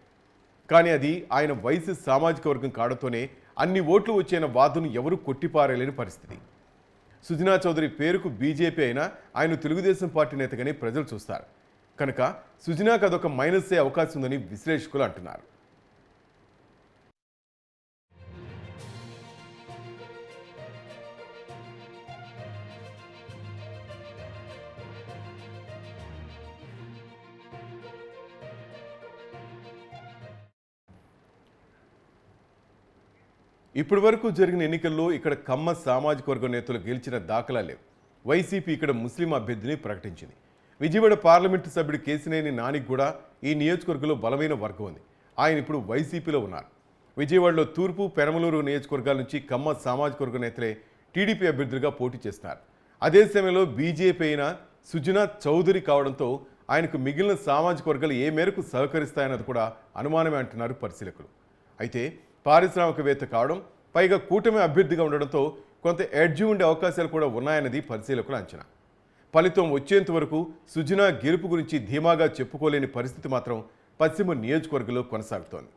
కానీ అది ఆయన వైసీ సామాజిక వర్గం కావడంతోనే అన్ని ఓట్లు వచ్చేన వాదను ఎవరూ కొట్టిపారేలేని పరిస్థితి. సుజనా చౌదరి పేరుకు బీజేపీ అయినా ఆయన తెలుగుదేశం పార్టీ నేతగానే ప్రజలు చూస్తారు. కనుక సుజనాకు అదొక మైనస్ అయ్యే అవకాశం ఉందని విశ్లేషకులు అంటున్నారు. ఇప్పటి వరకు జరిగిన ఎన్నికల్లో ఇక్కడ కమ్మ సామాజిక వర్గ నేతలు గెలిచిన దాఖలా లేవు. వైసీపీ ఇక్కడ ముస్లిం అభ్యర్థిని ప్రకటించింది. విజయవాడ పార్లమెంటు సభ్యుడు కేశినేని నానికి కూడా ఈ నియోజకవర్గంలో బలమైన వర్గం ఉంది. ఆయన ఇప్పుడు వైసీపీలో ఉన్నారు. విజయవాడలో తూర్పు, పెనమలూరు నియోజకవర్గాల నుంచి కమ్మ సామాజిక వర్గ నేతలే టీడీపీ అభ్యర్థులుగా పోటీ చేస్తున్నారు. అదే సమయంలో బీజేపీ అయిన సుజనా చౌదరి కావడంతో ఆయనకు మిగిలిన సామాజిక వర్గాలు ఏ మేరకు సహకరిస్తాయన్నది కూడా అనుమానమే అంటున్నారు పరిశీలకులు. అయితే పారిశ్రామికవేత్త కావడం, పైగా కూటమి అభ్యర్థిగా ఉండడంతో కొంత ఎడ్జి ఉండే అవకాశాలు కూడా ఉన్నాయన్నది పరిశీలకుల అంచనా. ఫలితం వచ్చేంత వరకు సుజనా గెలుపు గురించి ధీమాగా చెప్పుకోలేని పరిస్థితి మాత్రం పశ్చిమ నియోజకవర్గంలో కొనసాగుతోంది.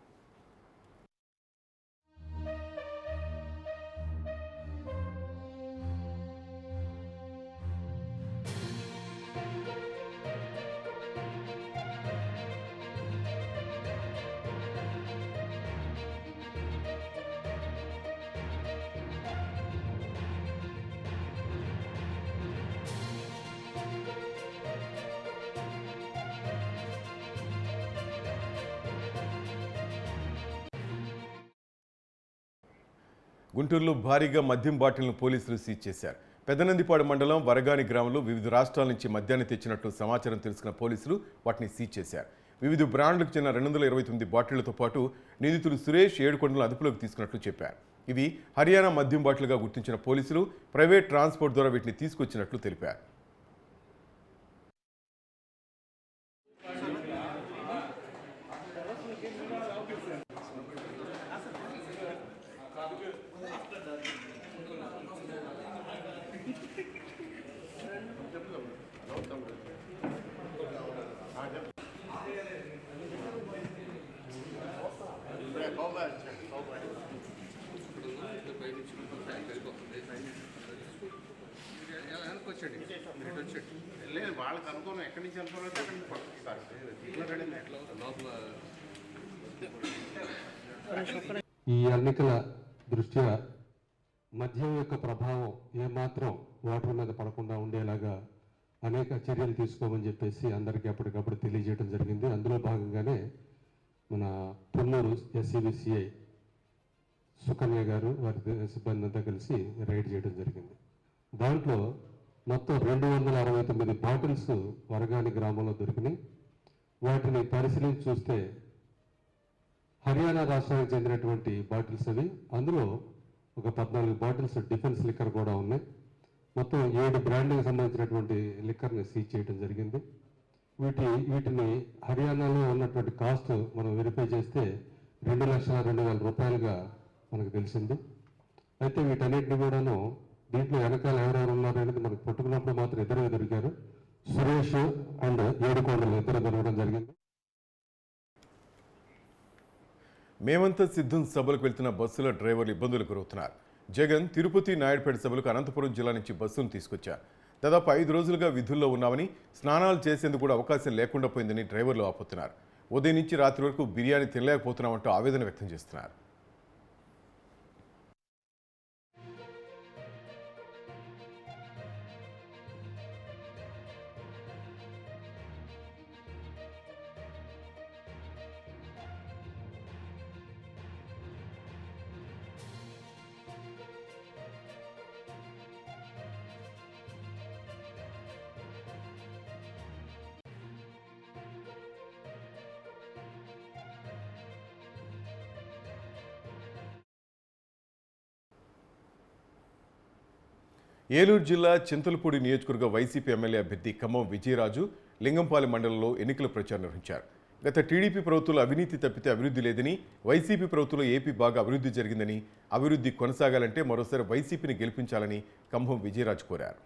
గుంటూరులో భారీగా మద్యం బాటిల్ను పోలీసులు సీజ్ చేశారు. పెదనందిపాడు మండలం వరగాని గ్రామంలో వివిధ రాష్ట్రాల నుంచి మద్యాన్ని తెచ్చినట్లు సమాచారం తెలుసుకున్న పోలీసులు వాటిని సీజ్ చేశారు. వివిధ బ్రాండ్లకు చెందిన 229 బాటిళ్లతో పాటు నిందితులు సురేష్ 7 కొండలను అదుపులోకి తీసుకున్నట్లు చెప్పారు. ఇవి హర్యానా మద్యం బాటిల్గా గుర్తించిన పోలీసులు ప్రైవేట్ ట్రాన్స్పోర్ట్ ద్వారా వీటిని తీసుకొచ్చినట్లు తెలిపారు. వాళ్ళకి అనుకోవడం ఎక్కడి నుంచి అనుకోవాలంటే ఈ ఎన్నికల దృష్ట్యా మద్యం యొక్క ప్రభావం ఏమాత్రం ఓటర్ మీద పడకుండా ఉండేలాగా అనేక చర్యలు తీసుకోమని చెప్పేసి అందరికీ అప్పటికప్పుడు తెలియజేయడం జరిగింది. అందులో భాగంగానే మన పొన్నూరు ఎస్సీబీసీఐ సుకన్య గారు వారి సిబ్బంది అంతా కలిసి రైడ్ చేయడం జరిగింది. దాంట్లో మొత్తం 269 బాటిల్స్ వరగాని గ్రామంలో దొరికినాయి. వాటిని పరిశీలించి చూస్తే హర్యానా రాష్ట్రానికి చెందినటువంటి బాటిల్స్ అవి. అందులో ఒక 14 బాటిల్స్ డిఫెన్స్ లిక్కర్ కూడా ఉన్నాయి. మొత్తం 7 బ్రాండ్కి సంబంధించినటువంటి లిక్కర్ని సీజ్ చేయడం జరిగింది. వీటిని హర్యానాలో ఉన్నటువంటి కాస్ట్ మనం వెరిఫై చేస్తే 2,02,000 రూపాయలుగా మనకు తెలిసింది. అయితే వీటన్నిటిని కూడాను దీంట్లో వెనకాల ఎవరెవరు ఉన్నారు అనేది మనకు పట్టుకున్నప్పుడు మాత్రం ఇద్దరు దొరికారు. సురేష్ అండ్ 7 కొండలు ఇద్దరు దొరకడం జరిగింది. మేమంతా సిద్ధం సభలకు వెళ్తున్న బస్సుల డ్రైవర్లు ఇబ్బందులకు గురవుతున్నారు. జగన్ తిరుపతి నాయుడుపేట సభలకు అనంతపురం జిల్లా నుంచి బస్సును తీసుకొచ్చారు. దాదాపు 5 రోజులుగా విధుల్లో ఉన్నామని, స్నానాలు చేసేందుకు కూడా అవకాశం లేకుండా పోయిందని డ్రైవర్లు ఆపుతున్నారు. ఉదయం నుంచి రాత్రి వరకు బిర్యానీ తినలేకపోతున్నామంటూ ఆవేదన వ్యక్తం చేస్తున్నారు. ఏలూరు జిల్లా చింతలపూడి నియోజకవర్గ వైసీపీ ఎమ్మెల్యే అభ్యర్థి ఖమ్మం విజయరాజు లింగంపాలెం మండలంలో ఎన్నికల ప్రచారం నిర్వహించారు. గత టీడీపీ ప్రభుత్వంలో అవినీతి తప్పితే అభివృద్ధి లేదని, వైసీపీ ప్రభుత్వంలో ఏపీ బాగా అభివృద్ధి జరిగిందని, అభివృద్ధి కొనసాగాలంటే మరోసారి వైసీపీని గెలిపించాలని ఖమ్మం విజయరాజు కోరారు.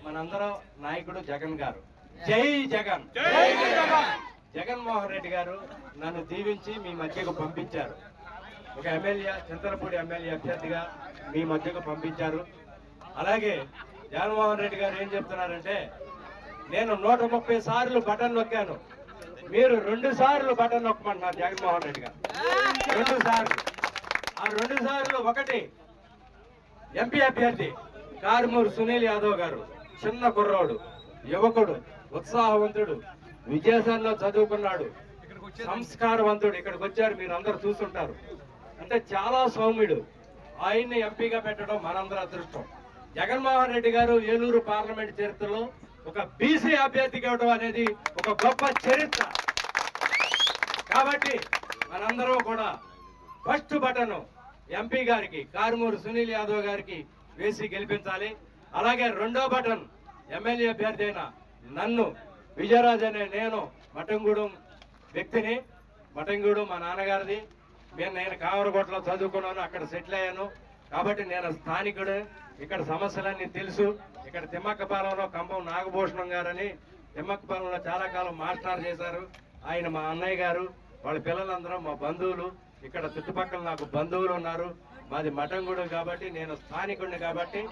మనందరం నాయకుడు జగన్ గారు. జై జగన్. జగన్మోహన్ రెడ్డి గారు నన్ను దీవించి మీ మధ్యకు పంపించారు. ఒక ఎమ్మెల్యే, చింతలపూడి ఎమ్మెల్యే అభ్యర్థిగా మీ మధ్యకు పంపించారు. అలాగే జగన్మోహన్ రెడ్డి గారు ఏం చెప్తున్నారంటే, నేను 130 సార్లు బటన్ నొక్కాను, మీరు 2 సార్లు బటన్ నొక్కమంటున్నారు జగన్మోహన్ రెడ్డి గారు. 2 సార్లు. ఆ 2 సార్లు ఒకటి ఎంపీ అభ్యర్థి కారుమూరు సునీల్ యాదవ్ గారు, చిన్న కుర్రోడు, యువకుడు, ఉత్సాహవంతుడు, విదేశాల్లో చదువుకున్నాడు, సంస్కారవంతుడు. ఇక్కడికి వచ్చారు, మీరు అందరూ చూస్తుంటారు. అంటే చాలా సౌమ్యుడు. ఆయన్ని ఎంపీగా పెట్టడం మనందరూ అదృష్టం. జగన్మోహన్ రెడ్డి గారు ఏలూరు పార్లమెంట్ చరిత్రలో ఒక బీసీ అభ్యర్థి కావడం అనేది ఒక గొప్ప చరిత్ర. కాబట్టి మనందరం కూడా ఫస్ట్ బటన్ ఎంపీ గారికి, కారుమూరు సునీల్ యాదవ్ గారికి వేసి గెలిపించాలి. అలాగే 2వ బటన్ ఎమ్మెల్యే అభ్యర్థి అయిన నన్ను, విజయరాజు అనే నేను మటంగూడెం వ్యక్తిని. మటంగూడెం మా నాన్నగారిది. నేను కావరగొట్టలో చదువుకున్నాను, అక్కడ సెటిల్ అయ్యాను. కాబట్టి నేను స్థానికుడు. ఇక్కడ సమస్యలన్నీ తెలుసు. ఇక్కడ తిమ్మక్కపాలెంలో ఖమ్మం నాగభూషణం గారని తిమ్మక్కపాలెంలో చాలా కాలం మాస్టర్ చేశారు. ఆయన మా అన్నయ్య గారు, వాళ్ళ పిల్లలందరూ మా బంధువులు. ఇక్కడ చుట్టుపక్కల నాకు బంధువులు ఉన్నారు. మాది మటంగూడెం కాబట్టి నేను స్థానికుడిని కాబట్టి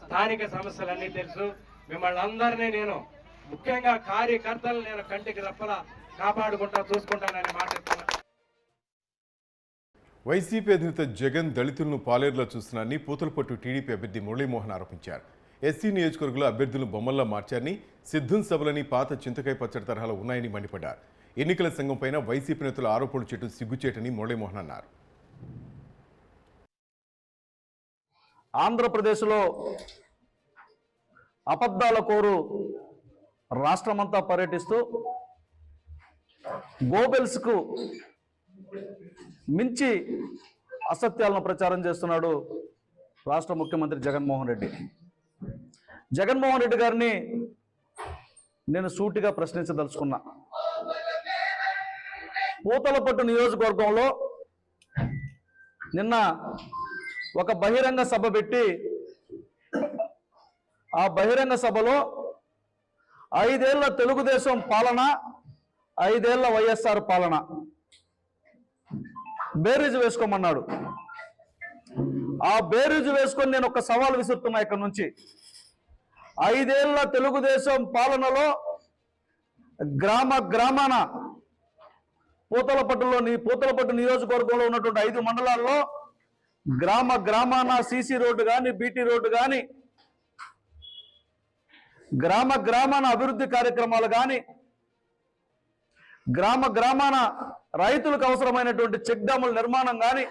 స్థానిక సమస్యలన్నీ తెలుసు. మిమ్మల్ని అందరినీ నేను, ముఖ్యంగా కార్యకర్తలు నేను కంటికి రెప్పలా కాపాడుకుంటా, చూసుకుంటానని మాట్లాడుతున్నాను. వైసీపీ అధినేత జగన్ దళితులను పాలేరులో చూస్తున్నారని పూతలపట్టు టీడీపీ అభ్యర్థి మురళీమోహన్ ఆరోపించారు. ఎస్సీ నియోజకవర్గంలో అభ్యర్థులను బొమ్మల్లా మార్చారని, సిద్ధం సభలని పాత చింతకాయ పచ్చడి తరహాలో ఉన్నాయని మండిపడ్డారు. ఎన్నికల సంఘం పైన వైసీపీ నేతలు ఆరోపణలు చేయడం సిగ్గుచేటని మురళీమోహన్ అన్నారు. ఆంధ్రప్రదేశ్లో అబద్ధాల కోరు రాష్ట్రమంతా పర్యటిస్తూ గోబెల్స్కు మించి అసత్యాలను ప్రచారం చేస్తున్నాడు రాష్ట్ర ముఖ్యమంత్రి జగన్మోహన్ రెడ్డి. జగన్మోహన్ రెడ్డి గారిని నేను సూటిగా ప్రశ్నించదలుచుకున్నా. పూతలపట్టు నియోజకవర్గంలో నిన్న ఒక బహిరంగ సభ పెట్టి, ఆ బహిరంగ సభలో 5 ఏళ్ల తెలుగుదేశం పాలన, 5 ఏళ్ల వైఎస్ఆర్ పాలన బేరీజు వేసుకోమన్నాడు. ఆ బేరీజు వేసుకొని నేను ఒక సవాల్ విసురుతున్నా ఇక్కడ నుంచి. 5 ఏళ్ల తెలుగుదేశం పాలనలో గ్రామాన పూతలపట్టు నియోజకవర్గంలో ఉన్నటువంటి 5 మండలాల్లో గ్రామాన సీసీ రోడ్డు కానీ, బీటీ రోడ్డు కానీ, గ్రామాన అభివృద్ధి కార్యక్రమాలు కానీ, గ్రామాన రైతులకు అవసరమైనటువంటి చెక్ డ్యాముల నిర్మాణం కానీ,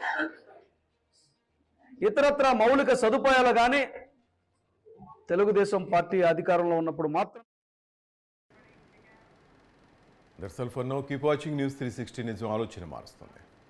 ఇతరత్ర మౌలిక సదుపాయాలు కానీ తెలుగుదేశం పార్టీ అధికారంలో ఉన్నప్పుడు మాత్రం. That's all for now. Keep watching news 360. నిజం ఆలోచన మారుస్తుంది.